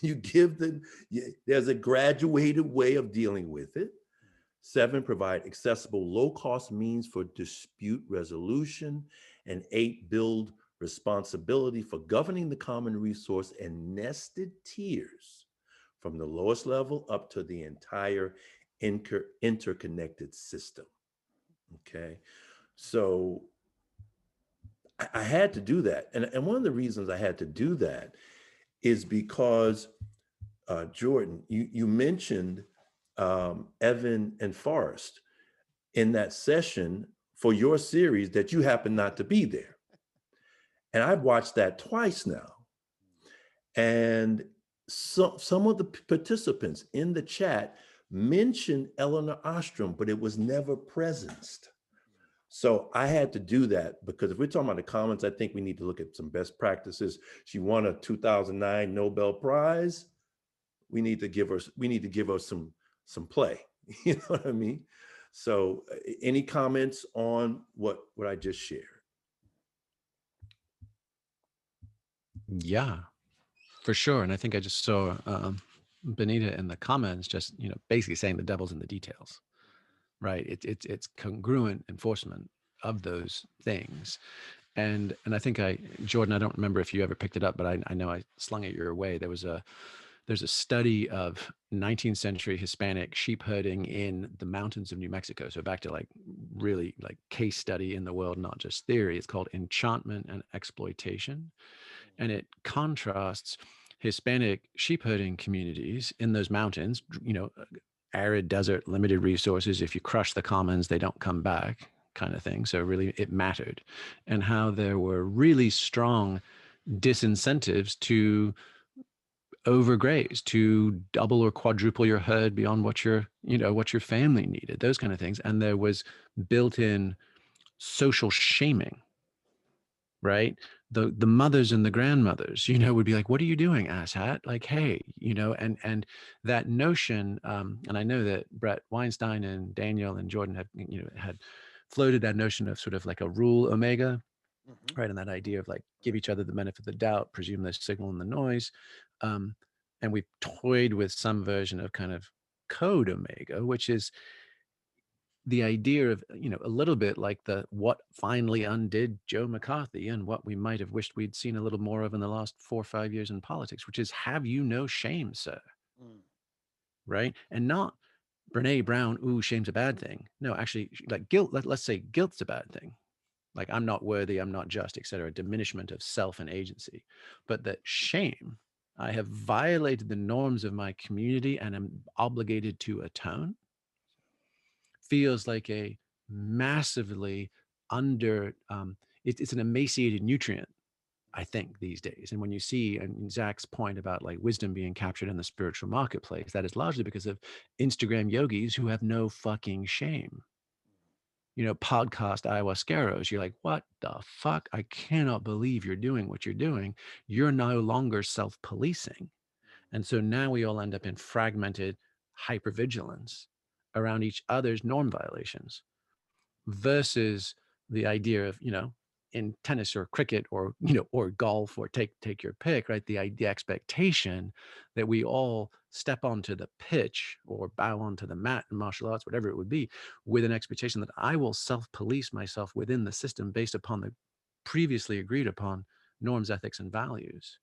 You give them, there's a graduated way of dealing with it. 7, provide accessible low-cost means for dispute resolution. And 8, build responsibility for governing the common resource in nested tiers from the lowest level up to the entire interconnected system. Okay, so I had to do that. And one of the reasons I had to do that is because, Jordan, you mentioned Evan and Forrest in that session for your series that you happen not to be there. And I've watched that twice now. And some of the participants in the chat mentioned Eleanor Ostrom, but it was never presenced. So I had to do that because if we're talking about the commons, I think we need to look at some best practices. She won a 2009 Nobel Prize. We need to give her some play. You know what I mean? So any comments on what I just shared? Yeah, for sure. And I think I just saw Benita in the comments just, basically saying the devil's in the details, right? It's congruent enforcement of those things. And I think Jordan, I don't remember if you ever picked it up, but I know I slung it your way. There's a study of 19th century Hispanic sheep herding in the mountains of New Mexico. So back to like really like case study in the world, not just theory. It's called Enchantment and Exploitation. And it contrasts Hispanic sheep herding communities in those mountains, arid desert, limited resources. If you crush the commons, they don't come back, kind of thing. So really it mattered. And how there were really strong disincentives to overgraze, to double or quadruple your herd beyond what your family needed, those kind of things. And there was built-in social shaming, right? The mothers and the grandmothers, would be like, what are you doing, asshat? Like, hey, and that notion, and I know that Brett Weinstein and Daniel and Jordan had floated that notion of sort of like a rule omega, right? And that idea of like, give each other the benefit of the doubt, presume the signal and the noise. And we've toyed with some version of kind of code omega, which is the idea of, a little bit like what finally undid Joe McCarthy and what we might have wished we'd seen a little more of in the last 4 or 5 years in politics, which is have you no shame, sir? Right? And not Brene Brown, ooh, shame's a bad thing. No, actually, like guilt, let's say guilt's a bad thing. Like I'm not worthy, I'm not just, et cetera, diminishment of self and agency. But that shame, I have violated the norms of my community and am obligated to atone, feels like a massively it's an emaciated nutrient, I think, these days. And when you see, and Zach's point about like wisdom being captured in the spiritual marketplace, that is largely because of Instagram yogis who have no fucking shame. Podcast ayahuasqueros, you're like, what the fuck? I cannot believe you're doing what you're doing. You're no longer self-policing. And so now we all end up in fragmented hypervigilance around each other's norm violations versus the idea of, in tennis or cricket or, or golf or take your pick, right? The expectation that we all step onto the pitch or bow onto the mat in martial arts, whatever it would be, with an expectation that I will self-police myself within the system based upon the previously agreed upon norms, ethics, and values.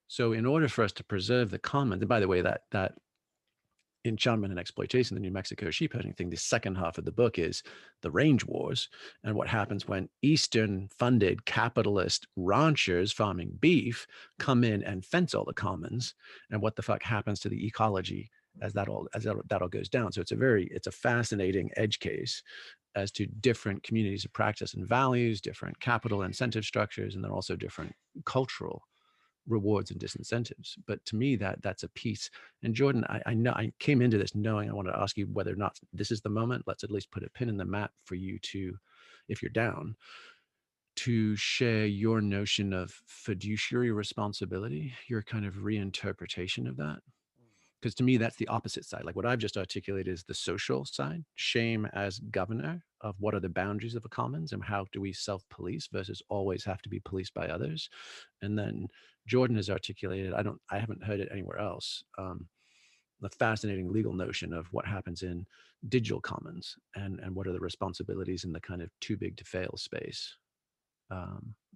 So in order for us to preserve the commons, and by the way, that enchantment and exploitation, the New Mexico sheep herding thing, the second half of the book is the range wars and what happens when Eastern funded capitalist ranchers farming beef come in and fence all the commons, and what the fuck happens to the ecology as that all goes down. So it's a fascinating edge case as to different communities of practice and values, different capital incentive structures, and then also different cultural rewards and disincentives. But to me, that's a piece. And Jordan, I know I came into this knowing I wanted to ask you whether or not this is the moment. Let's at least put a pin in the map for you to, if you're down, to share your notion of fiduciary responsibility, your kind of reinterpretation of that. Because to me, that's the opposite side. Like what I've just articulated is the social side, shame as governor of what are the boundaries of a commons and how do we self-police versus always have to be policed by others. And then Jordan has articulated, I haven't heard it anywhere else, the fascinating legal notion of what happens in digital commons and what are the responsibilities in the kind of too big to fail space,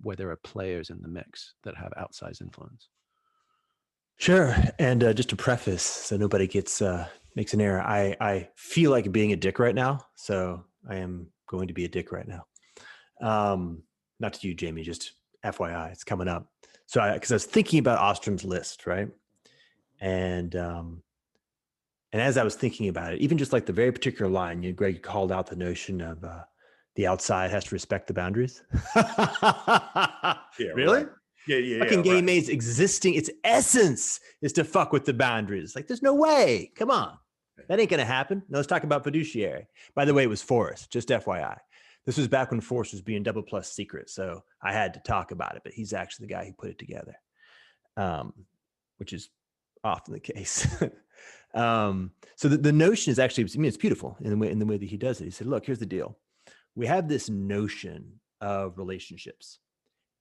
where there are players in the mix that have outsized influence. Sure. And just to preface, so nobody makes an error, I feel like being a dick right now. So I am going to be a dick right now. Not to you, Jamie, just FYI, it's coming up. So because I was thinking about Ostrom's list, right? And as I was thinking about it, even just like the very particular line, Gregg called out the notion of the outside has to respect the boundaries. Yeah, really? Right. Yeah. Fucking game mate's existing, its essence is to fuck with the boundaries. Like, there's no way. Come on. That ain't going to happen. No, let's talk about fiduciary. By the way, it was Forrest, just FYI. This was back when Forrest was being double plus secret. So I had to talk about it, but he's actually the guy who put it together, which is often the case. So the notion is actually, I mean, it's beautiful in the way that he does it. He said, look, here's the deal. We have this notion of relationships,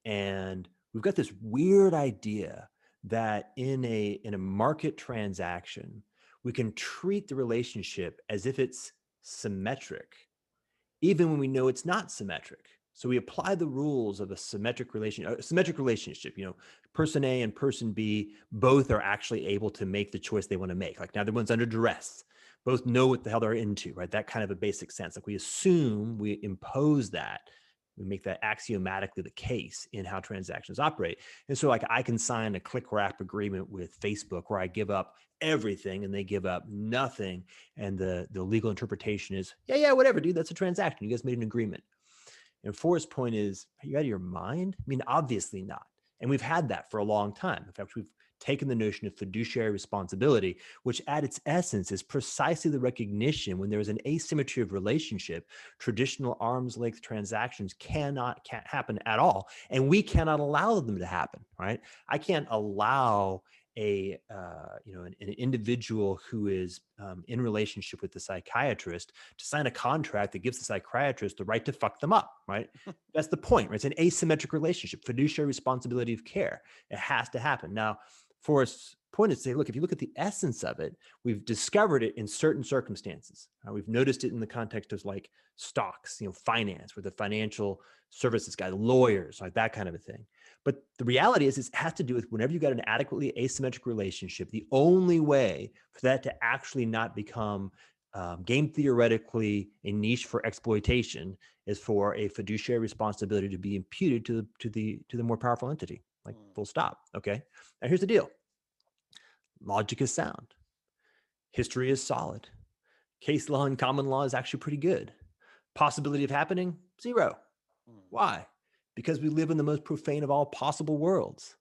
and we've got this weird idea that in a market transaction, we can treat the relationship as if it's symmetric, even when we know it's not symmetric. So we apply the rules of a symmetric relationship. You know, person A and person B both are actually able to make the choice they want to make. Like neither one's under duress. Both know what the hell they're into, right? That kind of a basic sense. Like we assume, we impose that, we make that axiomatically the case in how transactions operate. And so like I can sign a click wrap agreement with Facebook where I give up everything and they give up nothing. And the legal interpretation is, yeah, whatever, dude, that's a transaction. You guys made an agreement. And Forrest's point is, are you out of your mind? I mean, obviously not. And we've had that for a long time. In fact, we've taken the notion of fiduciary responsibility, which at its essence is precisely the recognition when there is an asymmetry of relationship, traditional arm's length transactions can't happen at all. And we cannot allow them to happen, right? I can't allow an individual who is in relationship with the psychiatrist to sign a contract that gives the psychiatrist the right to fuck them up, right? That's the point, right? It's an asymmetric relationship, fiduciary responsibility of care. It has to happen. Now, Forrest's point is to say, look, if you look at the essence of it, we've discovered it in certain circumstances. We've noticed it in the context of like stocks, finance, with the financial services guy, lawyers, like that kind of a thing. But the reality is, it has to do with whenever you got an adequately asymmetric relationship, the only way for that to actually not become game theoretically a niche for exploitation is for a fiduciary responsibility to be imputed to the more powerful entity, like full stop. Okay. Now here's the deal. Logic is sound. History is solid. Case law and common law is actually pretty good. Possibility of happening? Zero. Why? Because we live in the most profane of all possible worlds,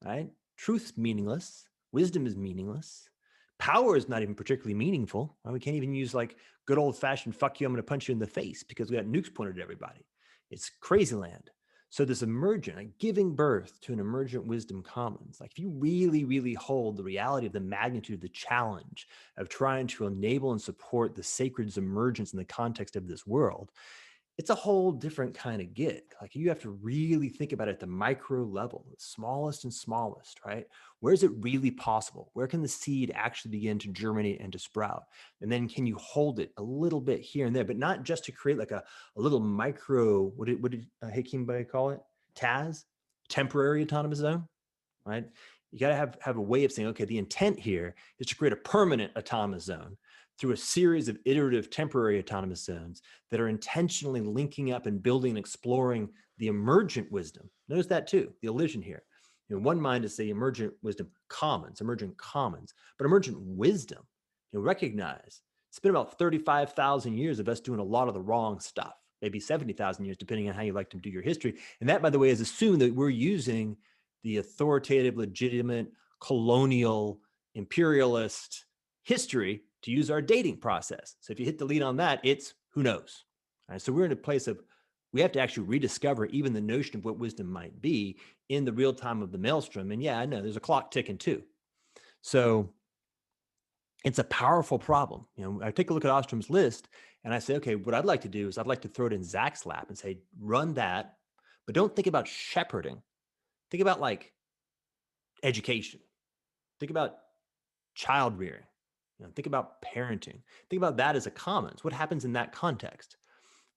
right? Truth's meaningless. Wisdom is meaningless. Power is not even particularly meaningful. Right? We can't even use like good old fashioned fuck you, I'm going to punch you in the face because we got nukes pointed at everybody. It's crazy land. So this emergent, like giving birth to an emergent wisdom commons, like if you really, really hold the reality of the magnitude of the challenge of trying to enable and support the sacred's emergence in the context of this world, it's a whole different kind of gig. Like you have to really think about it at the micro level, the smallest and smallest, right? Where is it really possible? Where can the seed actually begin to germinate and to sprout? And then can you hold it a little bit here and there, but not just to create like a little micro, what did Hakeem Bey call it? TAZ, temporary autonomous zone, right? You got to have a way of saying, okay, the intent here is to create a permanent autonomous zone through a series of iterative temporary autonomous zones that are intentionally linking up and building and exploring the emergent wisdom. Notice that too, the elision here. In one mind is the emergent wisdom commons, emergent commons, but emergent wisdom, recognize it's been about 35,000 years of us doing a lot of the wrong stuff, maybe 70,000 years, depending on how you like to do your history. And that, by the way, is assumed that we're using the authoritative, legitimate, colonial, imperialist history to use our dating process. So if you hit delete on that, it's who knows. All right, so we're in a place of, we have to actually rediscover even the notion of what wisdom might be in the real time of the maelstrom. And yeah, I know there's a clock ticking too. So it's a powerful problem. I take a look at Ostrom's list and I say, okay, what I'd like to do is I'd like to throw it in Zach's lap and say, run that, but don't think about shepherding. Think about like education. Think about child rearing. Think about parenting. Think about that as a commons. What happens in that context?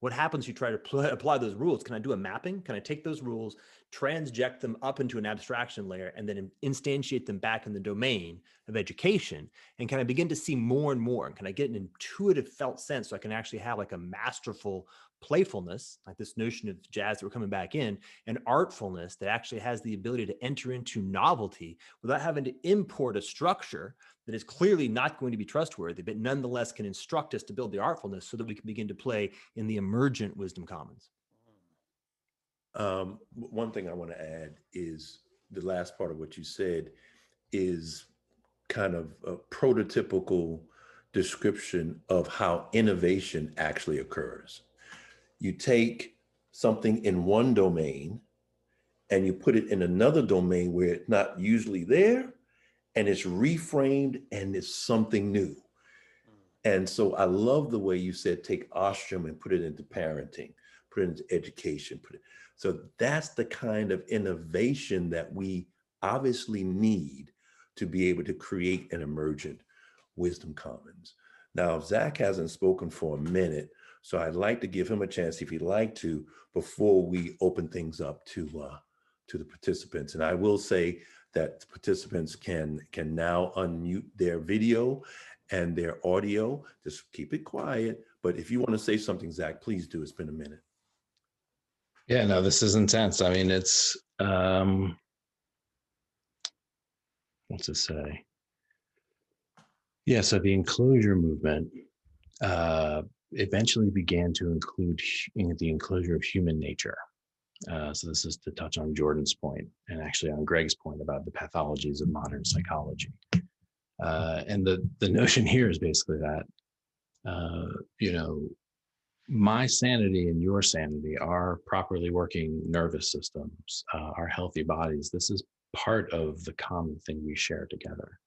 What happens if you try to apply those rules? Can I do a mapping? Can I take those rules, transject them up into an abstraction layer, and then instantiate them back in the domain of education? And can I begin to see more and more? And can I get an intuitive felt sense so I can actually have like a masterful playfulness, like this notion of jazz that we're coming back in, and artfulness that actually has the ability to enter into novelty without having to import a structure that is clearly not going to be trustworthy, but nonetheless can instruct us to build the artfulness so that we can begin to play in the emergent wisdom commons. One thing I want to add is the last part of what you said is kind of a prototypical description of how innovation actually occurs. You take something in one domain and you put it in another domain where it's not usually there, and it's reframed and it's something new. And so I love the way you said, take ostrom and put it into parenting, put it into education, so that's the kind of innovation that we obviously need to be able to create an emergent wisdom commons. Now, Zach hasn't spoken for a minute, so I'd like to give him a chance, if he'd like to, before we open things up to the participants. And I will say that participants can now unmute their video and their audio. Just keep it quiet. But if you want to say something, Zach, please do. It's been a minute. Yeah, no, this is intense. I mean, it's, what's to say? Yeah, so the enclosure movement eventually began to include the enclosure of human nature. So this is to touch on Jordan's point, and actually on Gregg's point about the pathologies of modern psychology. And the notion here is basically that, my sanity and your sanity, our properly working nervous systems, our healthy bodies, this is part of the common thing we share together.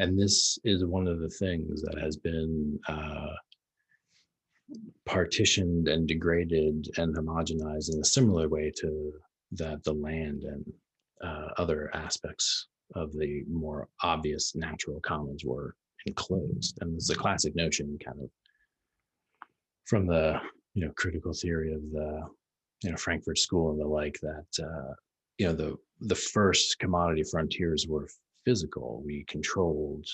And this is one of the things that has been partitioned and degraded and homogenized in a similar way to that the land and other aspects of the more obvious natural commons were enclosed. And this is a classic notion kind of from the critical theory of the Frankfurt School and the like, that the first commodity frontiers were physical. We controlled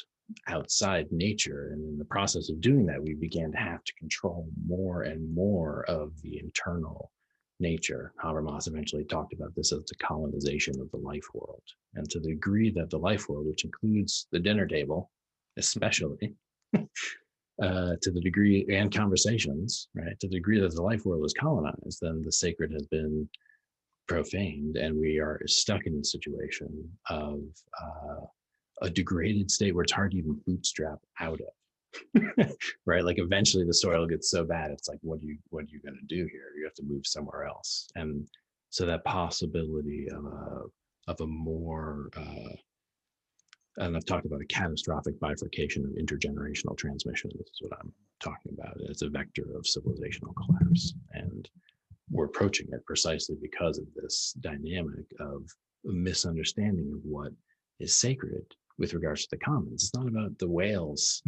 outside nature, and in the process of doing that, we began to have to control more and more of the internal nature. Habermas eventually talked about this as the colonization of the life world, and to the degree that the life world, which includes the dinner table especially, to the degree, and conversations, right, to the degree that the life world is colonized, then the sacred has been profaned, and we are stuck in a situation of a degraded state where it's hard to even bootstrap out of. Right, like eventually the soil gets so bad, it's like, what are you going to do here? You have to move somewhere else. And so that possibility of a more and I've talked about a catastrophic bifurcation of intergenerational transmission. This is what I'm talking about. It's a vector of civilizational collapse. And we're approaching it precisely because of this dynamic of misunderstanding of what is sacred with regards to the commons. It's not about the whales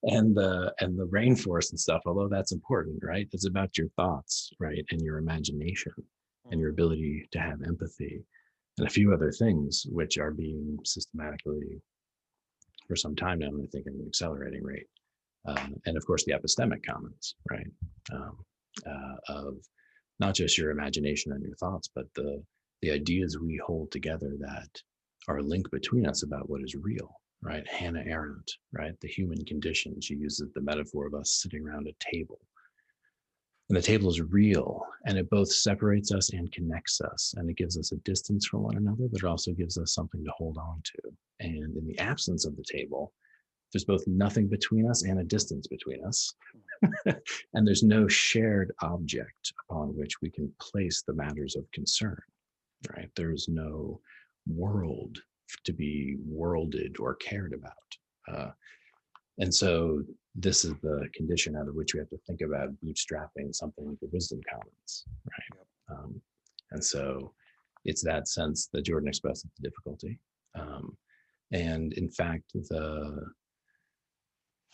and the rainforest and stuff, although that's important, right? It's about your thoughts, right? And your imagination and your ability to have empathy, and a few other things which are being systematically, for some time now, I think, at an accelerating rate. And of course, the epistemic commons, right? Of not just your imagination and your thoughts, but the ideas we hold together that are a link between us about what is real, right? Hannah Arendt, right? The human condition, she uses the metaphor of us sitting around a table. And the table is real, and it both separates us and connects us, and it gives us a distance from one another, but it also gives us something to hold on to. And in the absence of the table, there's both nothing between us and a distance between us. And there's no shared object upon which we can place the matters of concern, right? There's no world to be worlded or cared about. And so this is the condition out of which we have to think about bootstrapping something like the wisdom commons, right? Yep. And so it's that sense that Jordan expressed the difficulty. And in fact,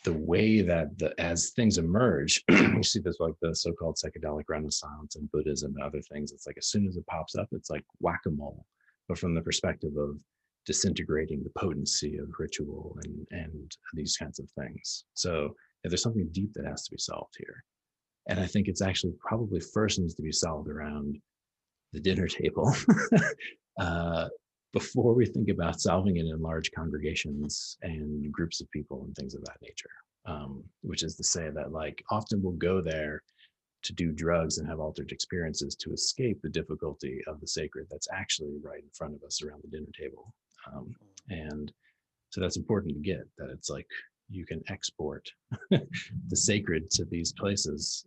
the way that as things emerge, you see this like the so-called psychedelic renaissance and Buddhism and other things. It's like as soon as it pops up, it's like whack-a-mole, but from the perspective of disintegrating the potency of ritual and these kinds of things. So if there's something deep that has to be solved here. And I think it's actually probably first needs to be solved around the dinner table before we think about solving it in large congregations and groups of people and things of that nature. Which is to say that like often we'll go there to do drugs and have altered experiences to escape the difficulty of the sacred that's actually right in front of us around the dinner table. And so that's important to get, that it's like you can export the sacred to these places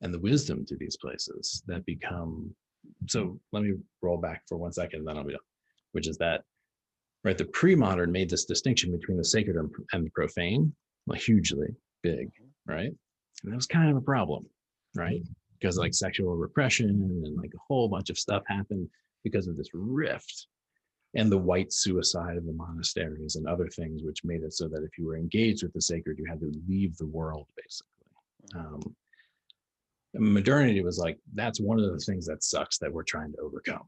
and the wisdom to these places that become. So let me roll back for 1 second and then I'll be done, which is that right? The pre-modern made this distinction between the sacred and the profane, like hugely big, right? And that was kind of a problem, right? Because like sexual repression and like a whole bunch of stuff happened because of this rift, and the white suicide of the monasteries and other things, which made it so that if you were engaged with the sacred, you had to leave the world, basically. Modernity was like, that's one of the things that sucks that we're trying to overcome,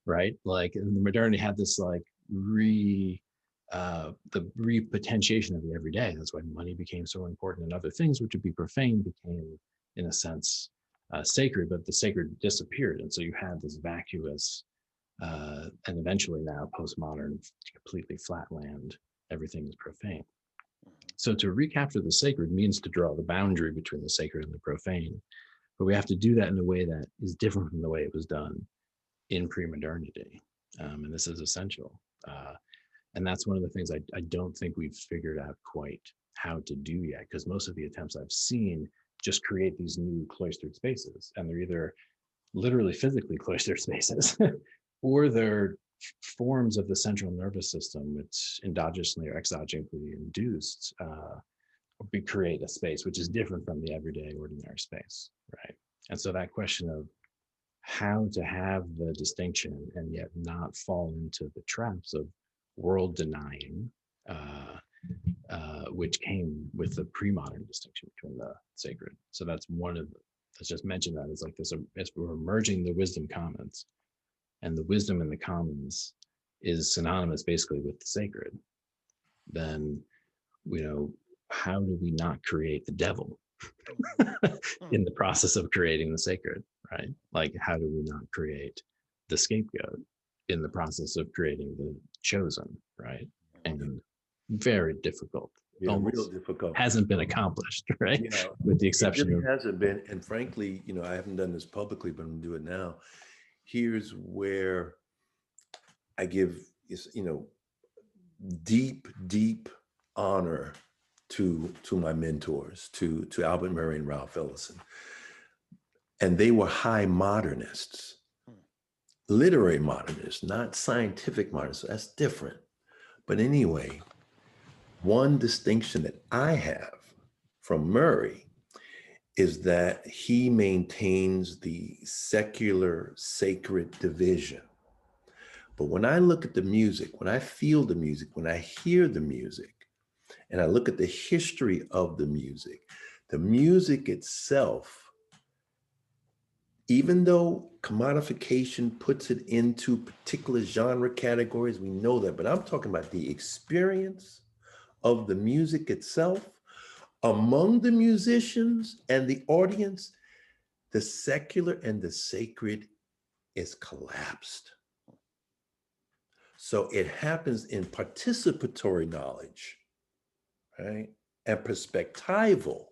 right? Like, and the modernity had this like the repotentiation of the everyday. That's why money became so important, and other things which would be profane became, in a sense, sacred, but the sacred disappeared. And so you had this vacuous, and eventually now postmodern, completely flat land, everything is profane. So to recapture the sacred means to draw the boundary between the sacred and the profane, but we have to do that in a way that is different from the way it was done in pre-modernity, and this is essential. And that's one of the things I don't think we've figured out quite how to do yet, because most of the attempts I've seen just create these new cloistered spaces, and they're either literally physically cloistered spaces or they're forms of the central nervous system, which endogenously or exogenically induced, create a space which is different from the everyday ordinary space, right? And so that question of how to have the distinction and yet not fall into the traps of world denying, which came with the pre-modern distinction between the sacred. So that's one of the, let's just mention that, it's like this, as we're merging the wisdom commons, and the wisdom in the commons is synonymous basically with the sacred, then, you know, how do we not create the devil in the process of creating the sacred, right? Like, how do we not create the scapegoat in the process of creating the chosen, right? And very difficult. Yeah, real difficult. Hasn't been accomplished, right? Yeah, with the exception of, hasn't been. And frankly, you know, I haven't done this publicly, but I'm gonna do it now. Here's where I give, you know, deep honor to my mentors, to Albert Murray and Ralph Ellison. And they were high modernists, literary modernists, not scientific modernists. That's different. But anyway, one distinction that I have from Murray is that he maintains the secular sacred division. But when I look at the music, when I feel the music, when I hear the music, and I look at the history of the music itself, even though commodification puts it into particular genre categories, we know that, but I'm talking about the experience of the music itself among the musicians and the audience. The secular and the sacred is collapsed. So it happens in participatory knowledge, right? And perspectival,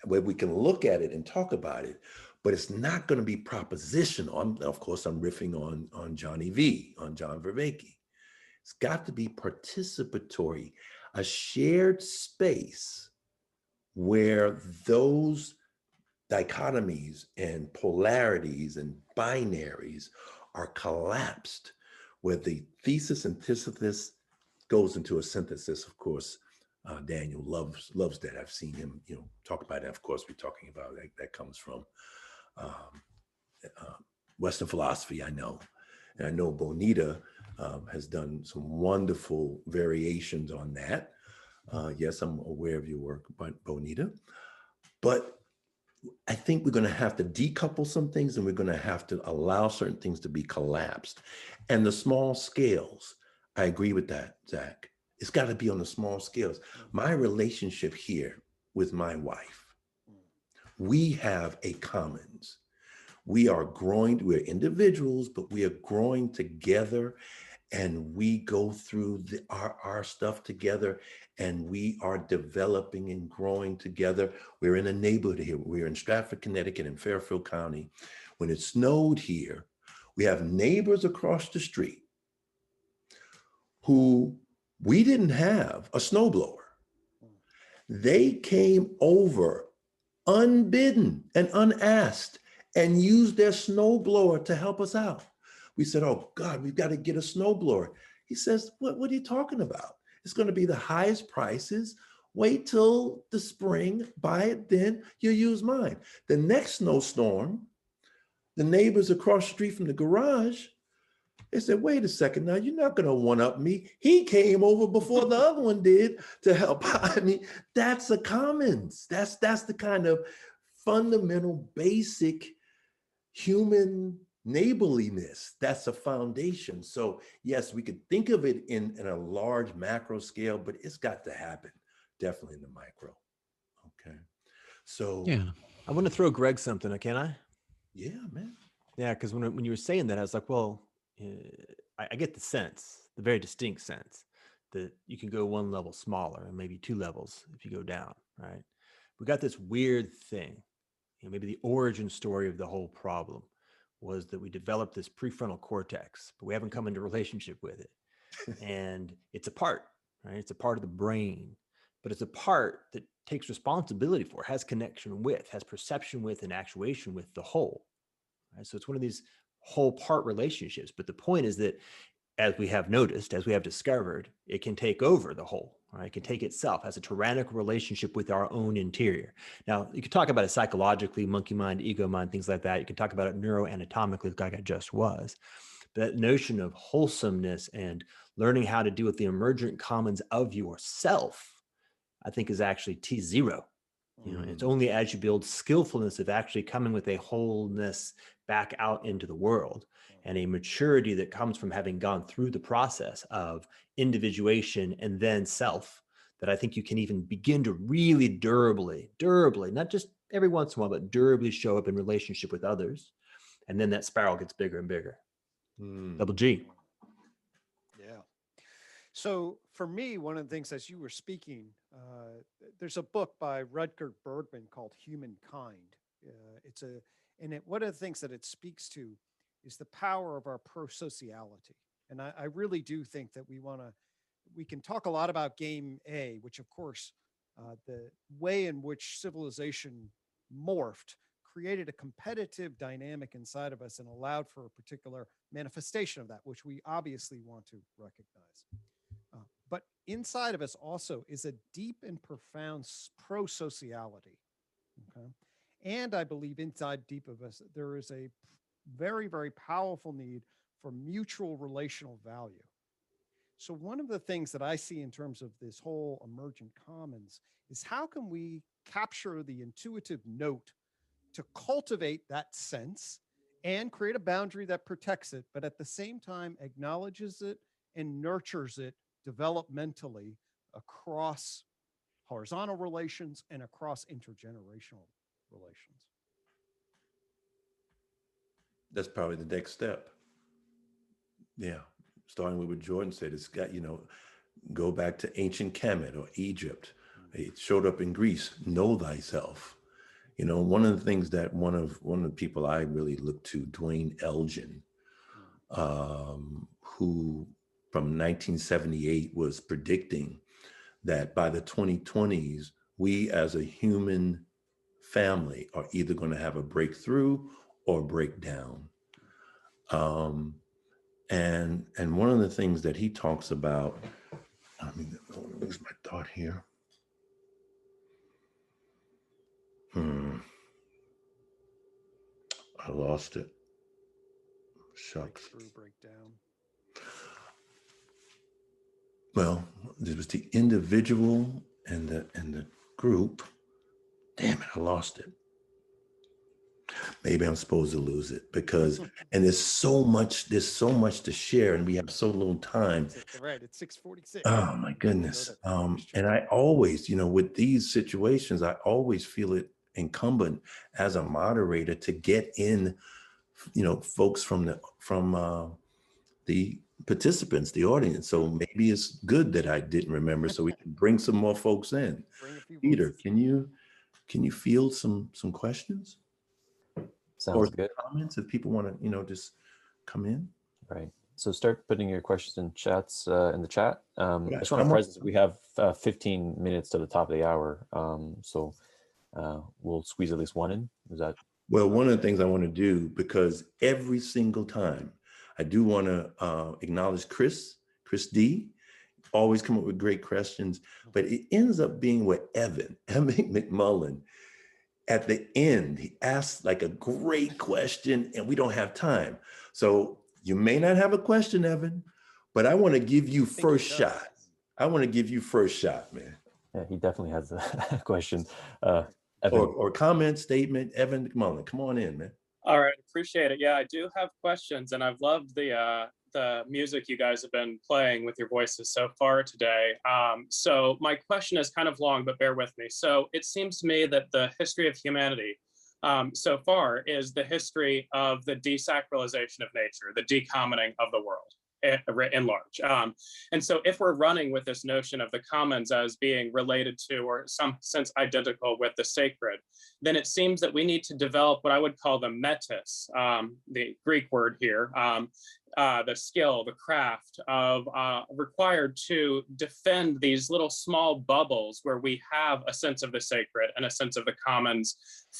where we can look at it and talk about it, but it's not going to be propositional. Of course, I'm riffing on Johnny V, on John Vervaeke. It's got to be participatory, a shared space where those dichotomies and polarities and binaries are collapsed, where the thesis and antithesis goes into a synthesis. Of course, Daniel loves that. I've seen him, you know, talk about it. Of course, we're talking about that comes from Western philosophy, I know. And I know Bonita has done some wonderful variations on that. Yes, I'm aware of your work, Bonita. But I think we're going to have to decouple some things, and we're going to have to allow certain things to be collapsed. And the small scales, I agree with that, Zach. It's got to be on the small scales. My relationship here with my wife, we have a commons. We are growing, we're individuals, but we are growing together, and we go through our stuff together, and we are developing and growing together. We're in a neighborhood here. We're in Stratford, Connecticut, in Fairfield County. When it snowed here, we have neighbors across the street who we didn't have a snowblower. They came over unbidden and unasked and used their snowblower to help us out. We said, oh God, we've got to get a snowblower. He says, what are you talking about? It's going to be the highest prices. Wait till the spring, buy it, then you use mine. The next snowstorm, the neighbors across the street from the garage, they said, wait a second, now you're not going to one-up me. He came over before the other one did to help. I mean, that's a commons. That's the kind of fundamental, basic human neighborliness. That's a foundation. So yes, we could think of it in a large macro scale, but it's got to happen definitely in the micro. Okay. So Yeah. I want to throw Gregg something, can I? Yeah, man. Yeah, because when you were saying that, I was like, well, I get the sense, the very distinct sense that you can go one level smaller and maybe two levels if you go down, right? We got this weird thing. Maybe the origin story of the whole problem was that we developed this prefrontal cortex, but we haven't come into relationship with it. And it's a part, right? It's a part of the brain, but it's a part that takes responsibility for, has connection with, has perception with, and actuation with the whole. Right? So it's one of these whole part relationships. But the point is that, as we have noticed, as we have discovered, it can take over the whole. Right? It can take itself, has a tyrannical relationship with our own interior. Now, you could talk about it psychologically, monkey mind, ego mind, things like that. You can talk about it neuroanatomically, like I just was. But that notion of wholesomeness and learning how to deal with the emergent commons of yourself, I think, is actually T0. It's only as you build skillfulness of actually coming with a wholeness back out into the world and a maturity that comes from having gone through the process of individuation and then self, that I think you can even begin to really durably, not just every once in a while, but durably show up in relationship with others. And then that spiral gets bigger and bigger. Double G. Yeah. So for me, one of the things, as you were speaking, there's a book by Rutger Bregman called Humankind. One of the things that it speaks to is the power of our prosociality. And I really do think that we can talk a lot about game A, which of course, the way in which civilization morphed created a competitive dynamic inside of us and allowed for a particular manifestation of that, which we obviously want to recognize. But inside of us also is a deep and profound pro-sociality. Okay? And I believe inside deep of us, there is a very, very powerful need for mutual relational value. So one of the things that I see in terms of this whole emergent commons is how can we capture the intuitive note to cultivate that sense and create a boundary that protects it, but at the same time acknowledges it and nurtures it developmentally across horizontal relations and across intergenerational relations. That's probably the next step. Yeah. Starting with what Jordan said, it's got, go back to ancient Kemet or Egypt. It showed up in Greece, know thyself. One of the things that one of the people I really look to, Dwayne Elgin, who from 1978 was predicting that by the 2020s, we as a human family are either going to have a breakthrough or breakdown. And one of the things that he talks about, I mean, lose my thought here. I lost it. Shucks. Breakdown. Well, there was the individual and the group. Damn it, I lost it. Maybe I'm supposed to lose it because, and there's so much to share and we have so little time. Right, it's 6:46. Oh my goodness. And I always, with these situations, I always feel it incumbent as a moderator to get in, folks from the participants, the audience. So maybe it's good that I didn't remember, so we can bring some more folks in. Peter, can you field some questions? Sounds good. Comments if people want to, just come in. Right. So start putting your questions in chats in the chat. I just want to preface that we have 15 minutes to the top of the hour. So we'll squeeze at least one in. Is that? Well, one of the things I want to do, because every single time I do want to acknowledge Chris Chris D, always come up with great questions, but it ends up being with Evan McMullen. At the end, he asks like a great question and we don't have time. So you may not have a question, Evan, but I want to give you first shot. I want to give you first shot, man. Yeah, he definitely has a question. Or comment, statement. Evan McMullen, come on in, man. All right, appreciate it. Yeah, I do have questions, and I've loved the music you guys have been playing with your voices so far today. So my question is kind of long, but bear with me. So it seems to me that the history of humanity so far is the history of the desacralization of nature, the decommoning of the world in large. And so if we're running with this notion of the commons as being related to or some sense identical with the sacred, then it seems that we need to develop what I would call the metis, the Greek word here, the skill, the craft of required to defend these little small bubbles where we have a sense of the sacred and a sense of the commons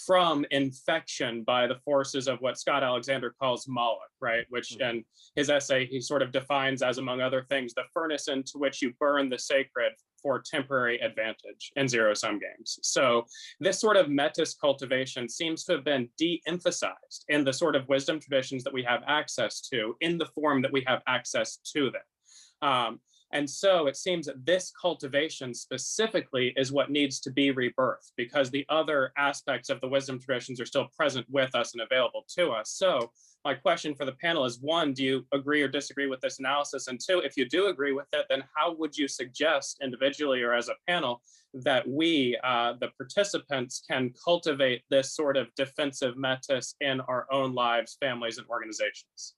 from infection by the forces of what Scott Alexander calls Moloch, right? Which in his essay, he sort of defines as, among other things, the furnace into which you burn the sacred for temporary advantage in zero-sum games. So this sort of metis cultivation seems to have been de-emphasized in the sort of wisdom traditions that we have access to in the form that we have access to them. And so it seems that this cultivation specifically is what needs to be rebirthed because the other aspects of the wisdom traditions are still present with us and available to us. So my question for the panel is, one, do you agree or disagree with this analysis? And two, if you do agree with it, then how would you suggest individually or as a panel that we, the participants, can cultivate this sort of defensive metis in our own lives, families, and organizations?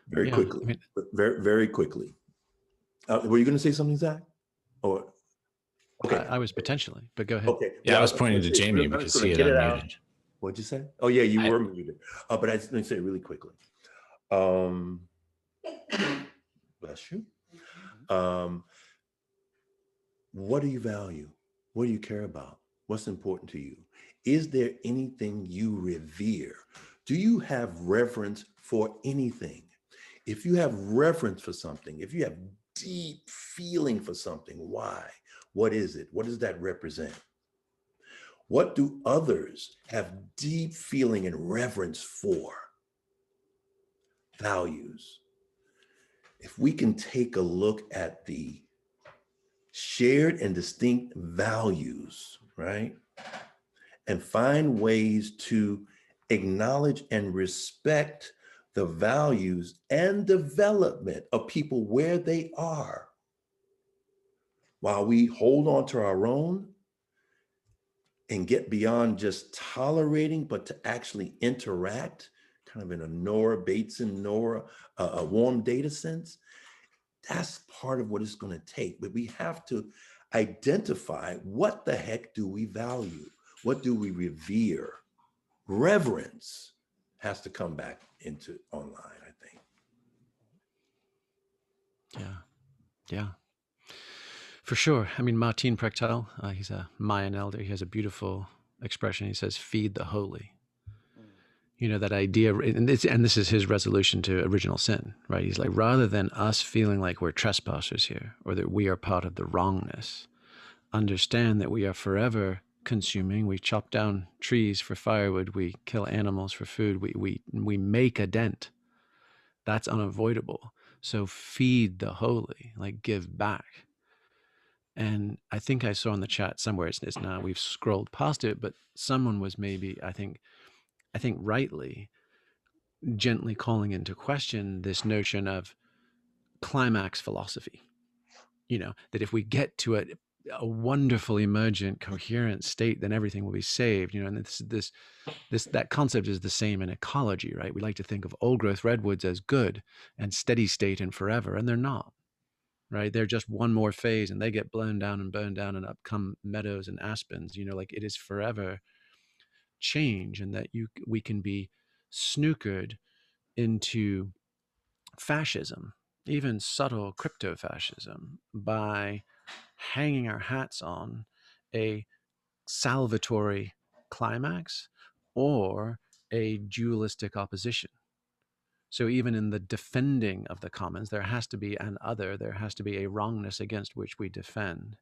Very quickly, I mean, very quickly. Were you going to say something, Zach? Or okay, I was potentially, but go ahead. Okay, yeah, I was pointing to Jamie because he had unmuted. What'd you say? Oh yeah, you were muted. But I just going to say it really quickly. Bless you. What do you value? What do you care about? What's important to you? Is there anything you revere? Do you have reverence for anything? If you have reverence for something, if you have deep feeling for something, why? What is it? What does that represent? What do others have deep feeling and reverence for? Values. If we can take a look at the shared and distinct values, right? And find ways to acknowledge and respect the values and development of people where they are, while we hold on to our own and get beyond just tolerating, but to actually interact, kind of in a Nora Bateson, a warm data sense. That's part of what it's going to take. But we have to identify what the heck do we value? What do we revere? Reverence has to come back into online, I think. Yeah, for sure. I mean, Martin Prechtel, he's a Mayan elder. He has a beautiful expression. He says, feed the holy. You know, that idea, and this is his resolution to original sin, right? He's like, rather than us feeling like we're trespassers here, or that we are part of the wrongness, understand that we are forever consuming. We chop down trees for firewood. We kill animals for food. We make a dent. That's unavoidable. So feed the holy, like give back. And I think I saw in the chat somewhere, it's now, we've scrolled past it, but someone was maybe, I think rightly, gently calling into question this notion of climax philosophy. You know, that if we get to a wonderful, emergent, coherent state, then everything will be saved. You know, and that concept is the same in ecology, right? We like to think of old growth redwoods as good and steady state and forever, and they're not, right? They're just one more phase, and they get blown down and burned down, and up come meadows and aspens. You know, like it is forever change, and that we can be snookered into fascism, even subtle crypto-fascism, by hanging our hats on a salvatory climax or a dualistic opposition. So even in the defending of the commons, there has to be an other, there has to be a wrongness against which we defend.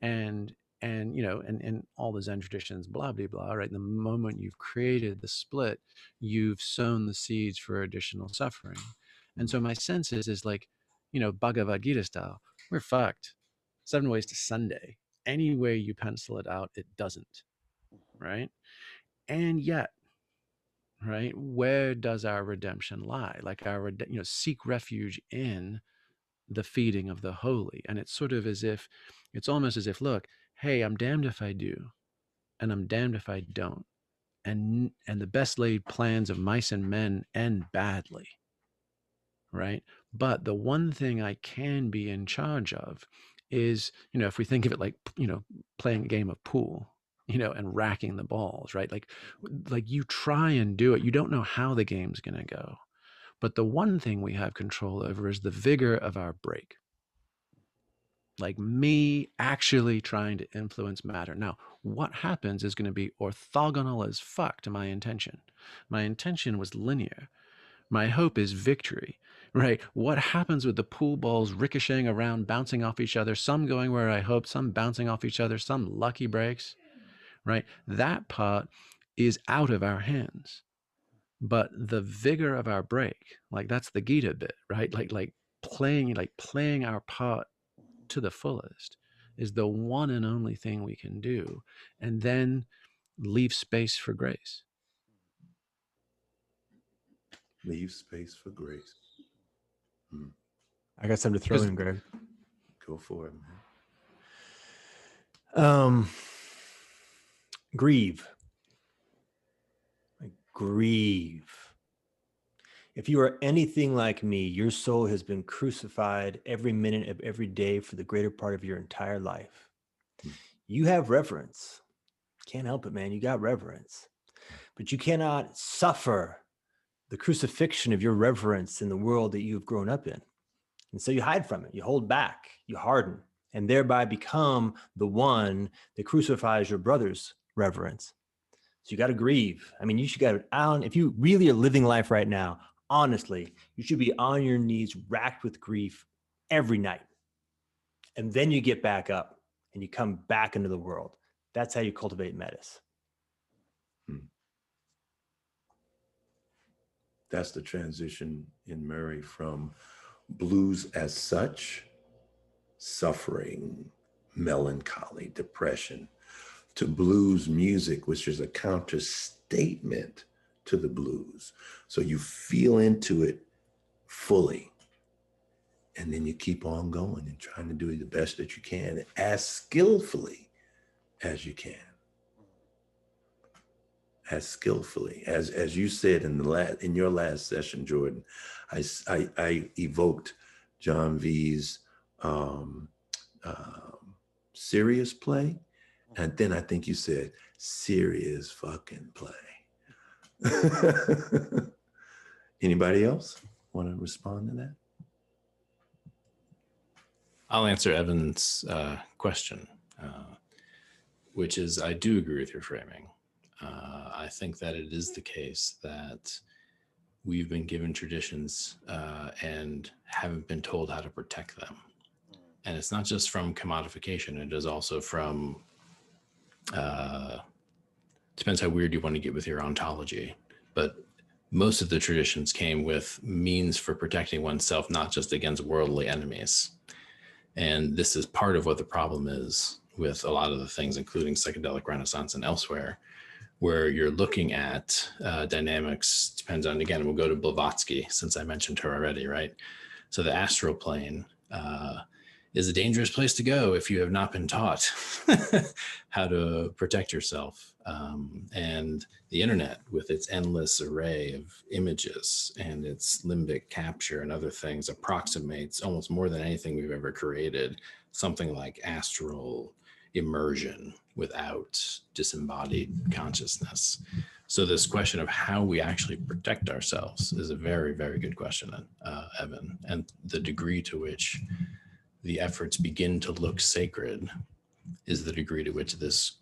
And you know, and all the Zen traditions, blah, blah, blah, right? The moment you've created the split, you've sown the seeds for additional suffering. And so my sense is like, you know, Bhagavad Gita style, we're fucked. 7 ways to Sunday. Any way you pencil it out, it doesn't, right? And yet, right, where does our redemption lie? Like our, you know, seek refuge in the feeding of the holy. And it's sort of as if, it's almost as if, look, hey, I'm damned if I do, and I'm damned if I don't. And the best laid plans of mice and men end badly, right? But the one thing I can be in charge of is, you know, if we think of it like, you know, playing a game of pool, you know, and racking the balls, right? Like you try and do it. You don't know how the game's going to go. But the one thing we have control over is the vigor of our break. Like me actually trying to influence matter. Now, what happens is going to be orthogonal as fuck to my intention. My intention was linear. My hope is victory, right? What happens with the pool balls ricocheting around, bouncing off each other, some going where I hope, some bouncing off each other, some lucky breaks, right? That part is out of our hands. But the vigor of our break, like that's the Gita bit, right? Like playing our part to the fullest is the one and only thing we can do, and then leave space for grace. Leave space for grace. I got something to throw in, Greg. Go for it, man. Grieve. Like, grieve. If you are anything like me, your soul has been crucified every minute of every day for the greater part of your entire life. You have reverence. Can't help it, man. You got reverence. But you cannot suffer the crucifixion of your reverence in the world that you've grown up in. And so you hide from it. You hold back. You harden. And thereby become the one that crucifies your brother's reverence. So you got to grieve. I mean, you should got to, if you really are living life right now, honestly, you should be on your knees, racked with grief every night. And then you get back up and you come back into the world. That's how you cultivate metis. That's the transition in Murray from blues as such, suffering, melancholy, depression, to blues music, which is a counter statement to the blues. So you feel into it fully, and then you keep on going and trying to do the best that you can, as skillfully as you can. As skillfully, as you said in your last session, Jordan, I evoked John V's serious play, and then I think you said serious fucking play. Anybody else want to respond to that? I'll answer Evan's question, which is I do agree with your framing. I think that it is the case that we've been given traditions and haven't been told how to protect them. And it's not just from commodification, it is also from, depends how weird you want to get with your ontology, but most of the traditions came with means for protecting oneself, not just against worldly enemies. And this is part of what the problem is with a lot of the things, including psychedelic renaissance and elsewhere, where you're looking at dynamics, depends on, again, we'll go to Blavatsky, since I mentioned her already, right? So the astral plane is a dangerous place to go if you have not been taught how to protect yourself. And the internet, with its endless array of images and its limbic capture and other things, approximates almost more than anything we've ever created, something like astral immersion without disembodied consciousness. So this question of how we actually protect ourselves is a very, very good question, Evan. And the degree to which the efforts begin to look sacred is the degree to which this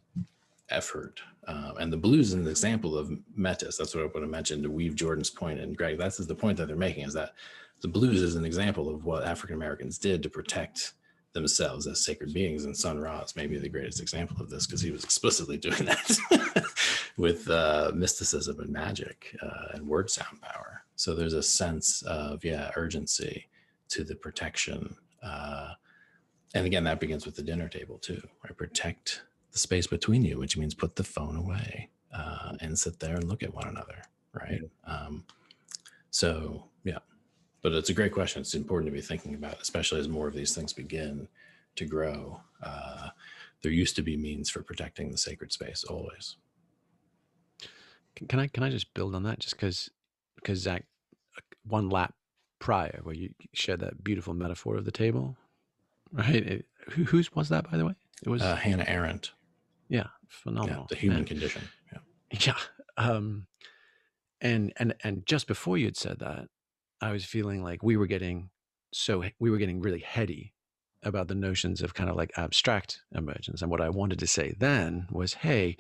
effort And the blues is an example of metis. That's what I would have mentioned to weave Jordan's point. And Gregg, that's the point that they're making, is that the blues is an example of what African Americans did to protect themselves as sacred beings. And Sun Ra is maybe the greatest example of this, because he was explicitly doing that with mysticism and magic and word sound power. So there's a sense of, urgency to the protection. And again, that begins with the dinner table too, right? Protect the space between you, which means put the phone away and sit there and look at one another, right? So, yeah. But it's a great question. It's important to be thinking about, especially as more of these things begin to grow. There used to be means for protecting the sacred space always. Can I just build on that, just because Zach, one lap prior where you shared that beautiful metaphor of the table, right? Whose was that, by the way? It was Hannah Arendt. Yeah, phenomenal. Yeah, the human condition. Yeah. And just before you had said that, I was feeling like we were getting really heady about the notions of kind of like abstract emergence. And what I wanted to say then was, hey,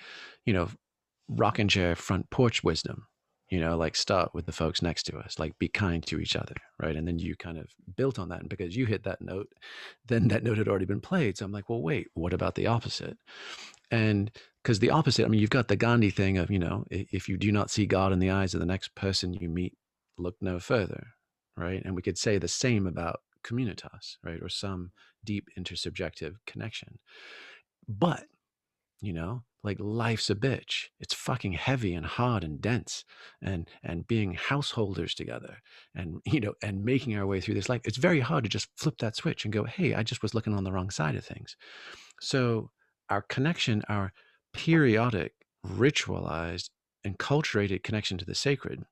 rocking chair front porch wisdom, like start with the folks next to us, like be kind to each other, right? And then you kind of built on that. And because you hit that note, then that note had already been played. So I'm like, well, wait, what about the opposite? And because the opposite, I mean, you've got the Gandhi thing of, if you do not see God in the eyes of the next person you meet, look no further, right? And we could say the same about communitas, right? Or some deep intersubjective connection. But, like life's a bitch. It's fucking heavy and hard and dense, and being householders together and, and making our way through this life. It's very hard to just flip that switch and go, hey, I just was looking on the wrong side of things. So our connection, our periodic, ritualized, enculturated connection to the sacred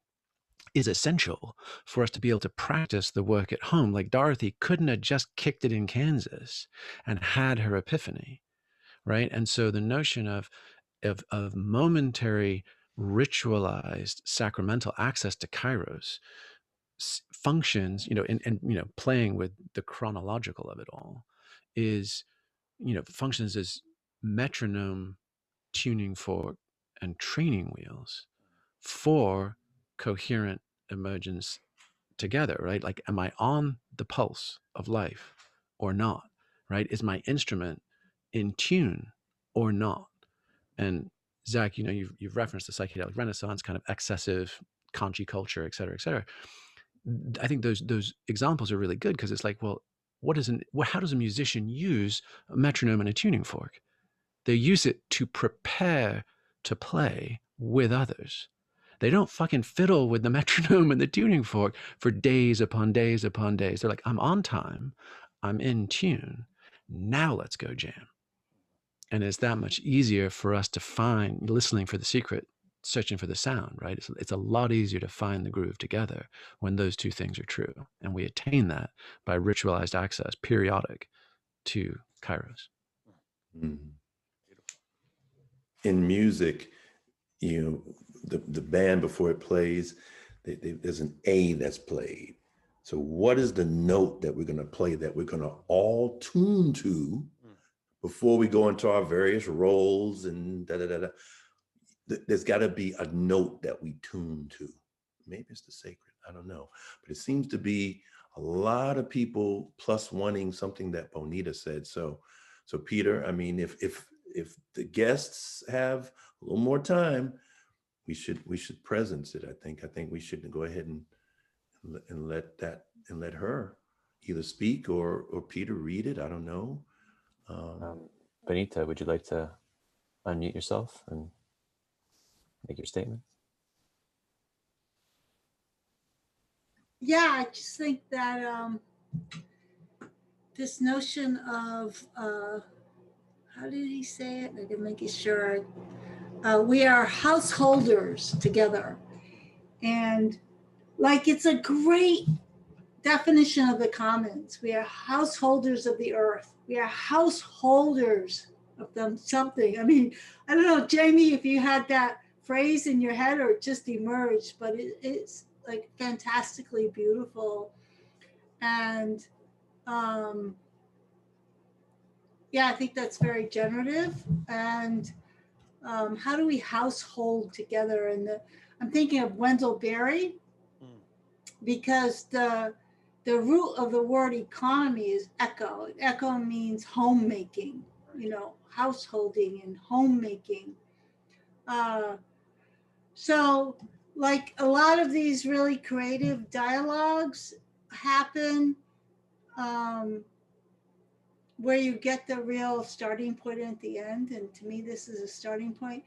is essential for us to be able to practice the work at home. Like Dorothy couldn't have just kicked it in Kansas and had her epiphany, right? And so the notion of momentary, ritualized, sacramental access to Kairos functions, and playing with the chronological of it all is, functions as metronome tuning fork and training wheels for coherent emergence together, right? Like, am I on the pulse of life or not, right? Is my instrument in tune or not? And Zach, you've referenced the psychedelic renaissance, kind of excessive Kanchi culture, et cetera, et cetera. I think those examples are really good, because it's like, well, how does a musician use a metronome and a tuning fork? They use it to prepare to play with others. They don't fucking fiddle with the metronome and the tuning fork for days upon days upon days. They're like, I'm on time, I'm in tune, now let's go jam. And it's that much easier for us to find, listening for the secret, searching for the sound, right? It's a lot easier to find the groove together when those two things are true. And we attain that by ritualized access, periodic, to Kairos. Mm-hmm. In music, the band, before it plays, there's an A that's played. So what is the note that we're going to play that we're going to all tune to before we go into our various roles and da-da-da-da? There's got to be a note that we tune to. Maybe it's the sacred, I don't know. But it seems to be a lot of people plus wanting something that Bonita said. So Peter, I mean, if the guests have a little more time, we should presence it. I think we should go ahead and let her either speak or Peter read it. I don't know. Bonita, would you like to unmute yourself and make your statement? Yeah, I just think that this notion of how did he say it? I can make it sure. We are householders together. And like, it's a great definition of the commons. We are householders of the earth. We are householders of them something. I mean, I don't know, Jamie, if you had that phrase in your head or it just emerged, but it's like fantastically beautiful. And yeah, I think that's very generative. And how do we household together? And I'm thinking of Wendell Berry, because the root of the word economy is echo. Echo means homemaking, you know, householding and homemaking. So like a lot of these really creative dialogues happen where you get the real starting point at the end. And to me, this is a starting point.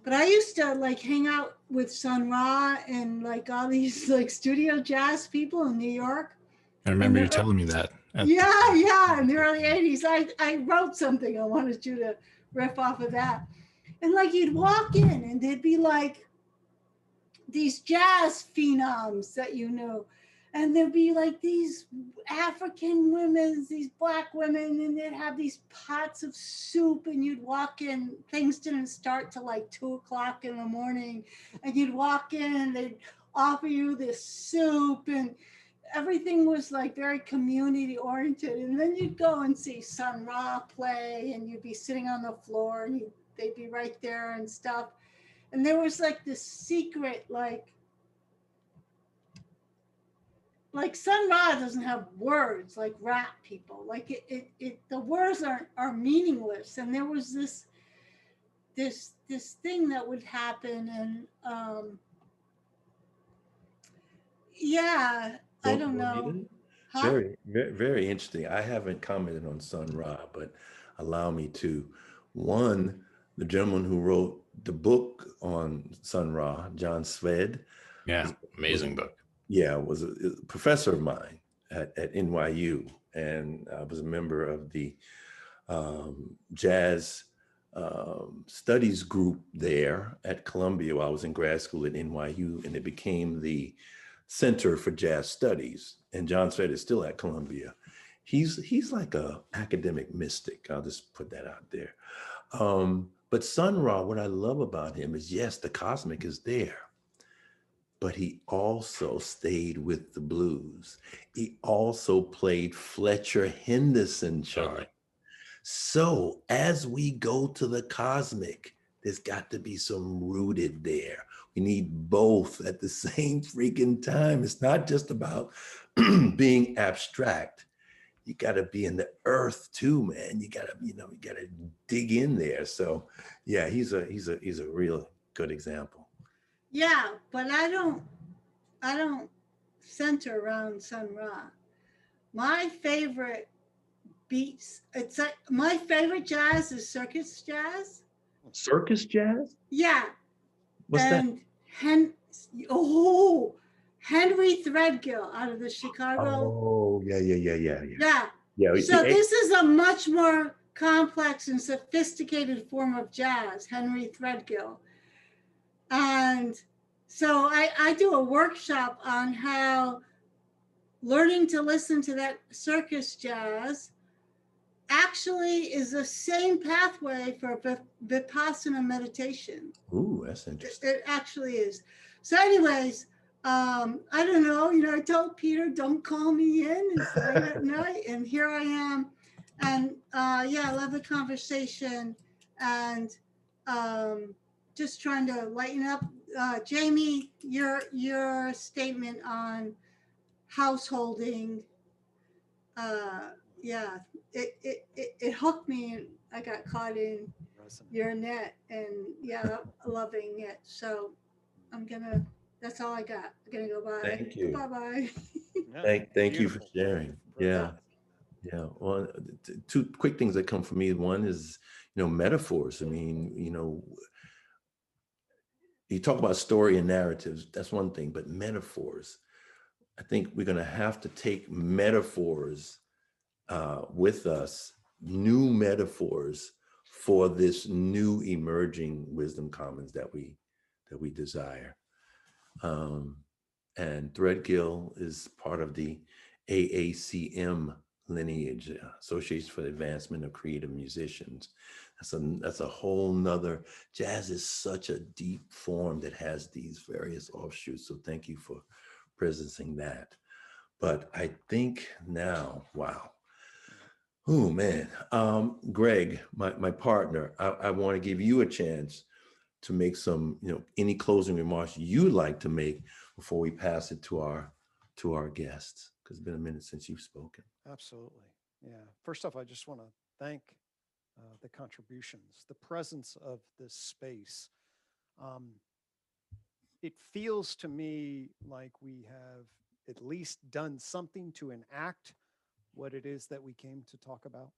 But I used to like hang out with Sun Ra and like all these like studio jazz people in New York. I remember you telling me that. Yeah, in the early 80s. I wrote something. I wanted you to riff off of that. And like you'd walk in and they'd be like these jazz phenoms that you knew. And there'd be like these African women, these Black women, and they'd have these pots of soup, and you'd walk in, things didn't start till like 2 o'clock in the morning. And you'd walk in and they'd offer you this soup, and everything was like very community oriented. And then you'd go and see Sun Ra play, and you'd be sitting on the floor, and they'd be right there and stuff. And there was like this secret, like Sun Ra doesn't have words like rap people. Like the words are meaningless. And there was this thing that would happen, and yeah, I don't know. Huh? Very, very, very interesting. I haven't commented on Sun Ra, but allow me to. One, the gentleman who wrote the book on Sun Ra, John Sved. Yeah, amazing book. Yeah, was a professor of mine at NYU, and I was a member of the jazz studies group there at Columbia while I was in grad school at NYU, and it became the Center for Jazz Studies. And John Sved is still at Columbia. He's like a academic mystic. I'll just put that out there. But Sun Ra, what I love about him is, yes, the cosmic is there, but he also stayed with the blues. He also played Fletcher Henderson chime. So as we go to the cosmic, there's got to be some rooted there. We need both at the same freaking time. It's not just about being abstract. You got to be in the earth too, man. You got to dig in there. So yeah, he's a real good example. Yeah, but I don't center around Sun Ra. My favorite beats, it's like my favorite jazz is circus jazz. Circus jazz? Yeah. What's that? Henry Threadgill out of the Chicago. Oh, yeah. Yeah. So this is a much more complex and sophisticated form of jazz, Henry Threadgill. And so I do a workshop on how learning to listen to that circus jazz actually is the same pathway for Vipassana meditation. Ooh, that's interesting. It actually is. So anyways, I don't know, I told Peter, don't call me in. It's late at night, and here I am. And yeah, I love the conversation, and just trying to lighten up. Jamie, your statement on householding, yeah, it hooked me, and I got caught in your net, and yeah, loving it. So that's all I got. I'm gonna go bye. Thank you. Bye. Thank you for sharing. Yeah. Well, two quick things that come from me. One is, metaphors. I mean, you talk about story and narratives, that's one thing, but metaphors, I think we're going to have to take metaphors with us, new metaphors for this new emerging wisdom commons that we desire. And Threadgill is part of the AACM lineage, Association for the Advancement of Creative Musicians. That's a whole nother. Jazz is such a deep form that has these various offshoots. So thank you for presencing that. But I think now, wow. Oh man, Gregg, my partner, I want to give you a chance to make some, any closing remarks you'd like to make before we pass it to our guests, because it's been a minute since you've spoken. Absolutely. Yeah. First off, I just want to thank the contributions, the presence of this space. It feels to me like we have at least done something to enact what it is that we came to talk about.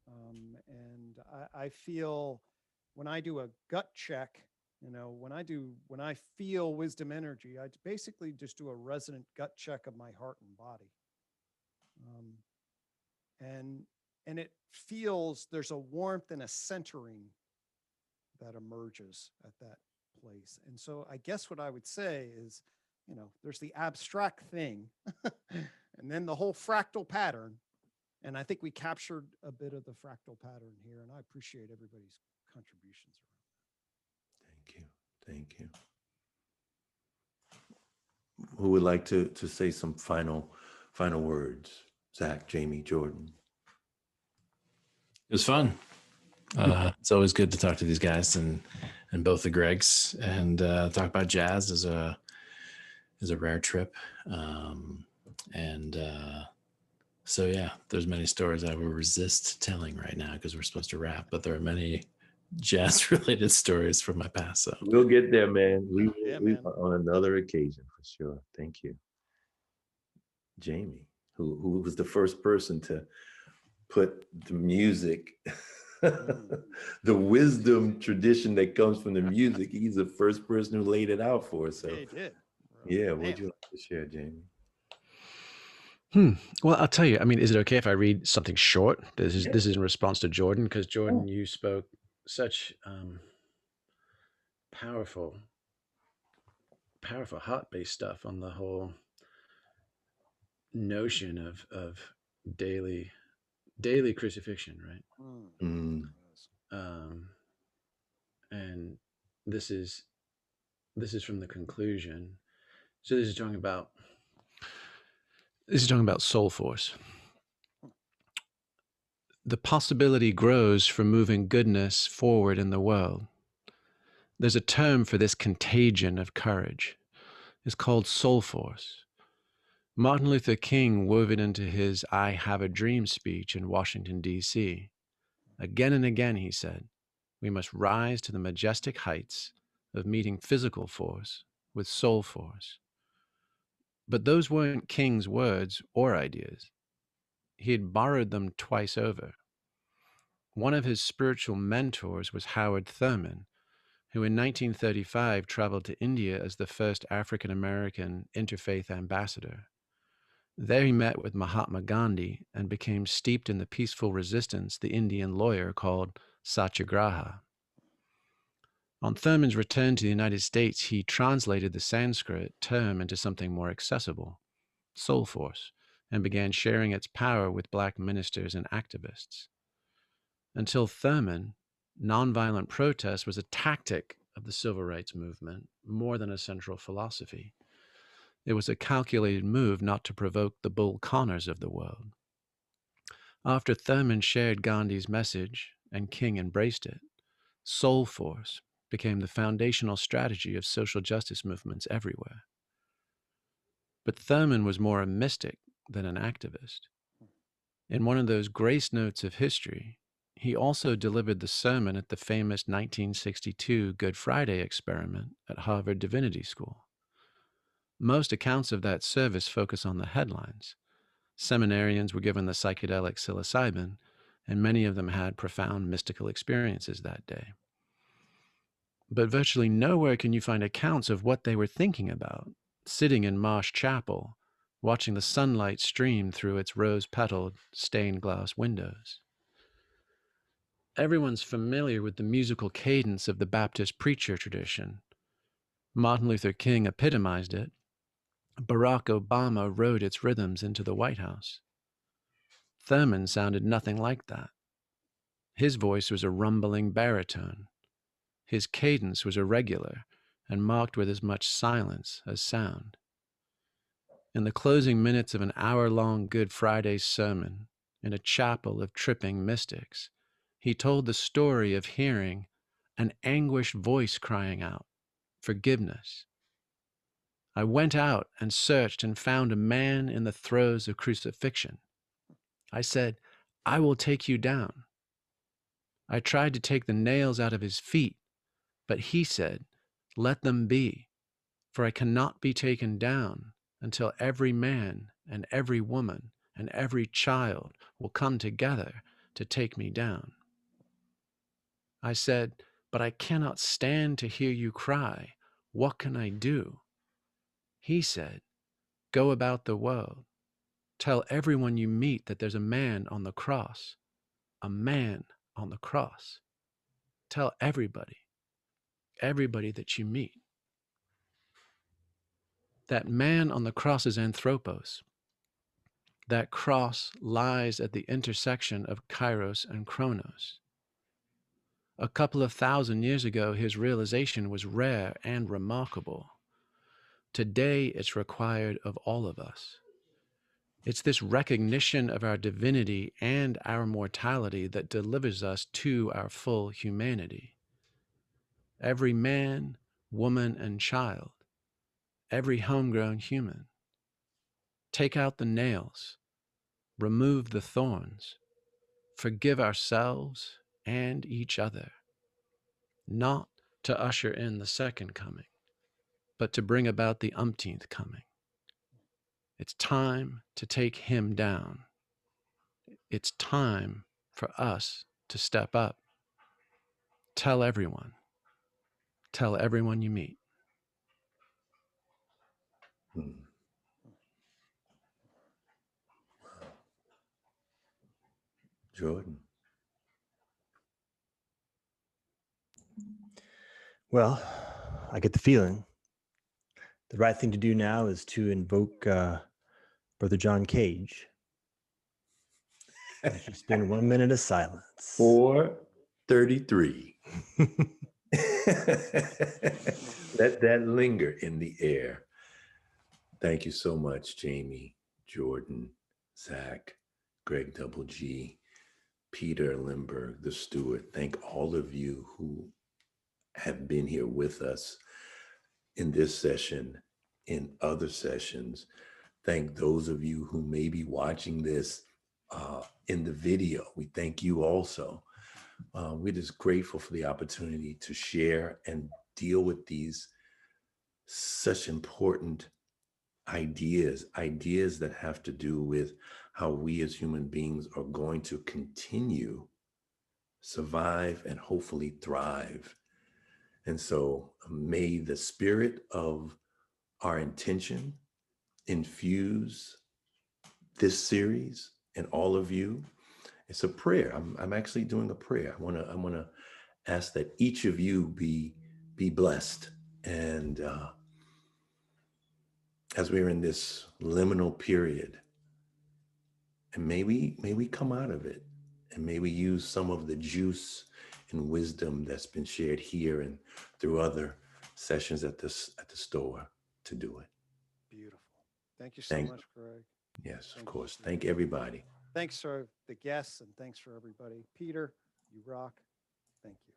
And I feel when I do a gut check, when I feel wisdom energy, I basically just do a resonant gut check of my heart and body. And it feels there's a warmth and a centering that emerges at that place. And so I guess what I would say is, there's the abstract thing and then the whole fractal pattern. And I think we captured a bit of the fractal pattern here, and I appreciate everybody's contributions around that. Thank you. Who would like to say some final words? Zach, Jamie, Jordan. It was fun. It's always good to talk to these guys and both the Greggs, and talk about jazz is a rare trip. So yeah, there's many stories I will resist telling right now because we're supposed to wrap, but there are many jazz related stories from my past. So we'll get there, man. We on another occasion for sure. Thank you. Jamie, who was the first person to put the music, the wisdom tradition that comes from the music. He's the first person who laid it out for us. So he did. Yeah, what would you like to share, Jamie? Well, I'll tell you. I mean, is it okay if I read something short? This is in response to Jordan, because Jordan, you spoke such powerful heart-based stuff on the whole notion of daily crucifixion, right? And this is from the conclusion. So this is talking about soul force. The possibility grows from moving goodness forward in the world. There's a term for this contagion of courage. It's called soul force. Martin Luther King wove it into his I Have a Dream speech in Washington, D.C. Again and again, he said, we must rise to the majestic heights of meeting physical force with soul force. But those weren't King's words or ideas. He had borrowed them twice over. One of his spiritual mentors was Howard Thurman, who in 1935 traveled to India as the first African-American interfaith ambassador. There he met with Mahatma Gandhi and became steeped in the peaceful resistance the Indian lawyer called Satyagraha. On Thurman's return to the United States, he translated the Sanskrit term into something more accessible, soul force, and began sharing its power with Black ministers and activists. Until Thurman, nonviolent protest was a tactic of the civil rights movement more than a central philosophy. It was a calculated move not to provoke the Bull Connors of the world. After Thurman shared Gandhi's message and King embraced it, soul force became the foundational strategy of social justice movements everywhere. But Thurman was more a mystic than an activist. In one of those grace notes of history, he also delivered the sermon at the famous 1962 Good Friday experiment at Harvard Divinity School. Most accounts of that service focus on the headlines. Seminarians were given the psychedelic psilocybin, and many of them had profound mystical experiences that day. But virtually nowhere can you find accounts of what they were thinking about, sitting in Marsh Chapel, watching the sunlight stream through its rose-petaled stained glass windows. Everyone's familiar with the musical cadence of the Baptist preacher tradition. Martin Luther King epitomized it. Barack Obama rode its rhythms into the White House. Thurman sounded nothing like that. His voice was a rumbling baritone. His cadence was irregular and marked with as much silence as sound. In the closing minutes of an hour-long Good Friday sermon in a chapel of tripping mystics, he told the story of hearing an anguished voice crying out, forgiveness. I went out and searched and found a man in the throes of crucifixion. I said, I will take you down. I tried to take the nails out of his feet, but he said, let them be, for I cannot be taken down until every man and every woman and every child will come together to take me down. I said, but I cannot stand to hear you cry. What can I do? He said, go about the world. Tell everyone you meet that there's a man on the cross. A man on the cross. Tell everybody that you meet. That man on the cross is Anthropos. That cross lies at the intersection of Kairos and Chronos. A couple of thousand years ago, his realization was rare and remarkable. Today, it's required of all of us. It's this recognition of our divinity and our mortality that delivers us to our full humanity. Every man, woman, and child, every homegrown human. Take out the nails, remove the thorns, forgive ourselves and each other, not to usher in the second coming, but to bring about the umpteenth coming. It's time to take him down. It's time for us to step up. Tell everyone you meet. Jordan. Well, I get the feeling the right thing to do now is to invoke Brother John Cage. I should spend 1 minute of silence. 4:33. Let that linger in the air. Thank you so much, Jamie, Jordan, Zach, Gregg Double G, Peter Lindbergh, the steward. Thank all of you who have been here with us in this session, in other sessions. Thank those of you who may be watching this in the video. We thank you also. We're just grateful for the opportunity to share and deal with these such important ideas that have to do with how we as human beings are going to continue, survive, and hopefully thrive. And so may the spirit of our intention infuse this series and all of you. It's a prayer. I'm actually doing a prayer. I want to ask that each of you be blessed. And as we're in this liminal period, and may we come out of it, and may we use some of the juice and wisdom that's been shared here and through other sessions at the store to do it. Beautiful. Thank you so much, Gregg. Yes, of course. Thank everybody. Thanks for the guests and thanks for everybody. Peter, you rock. Thank you.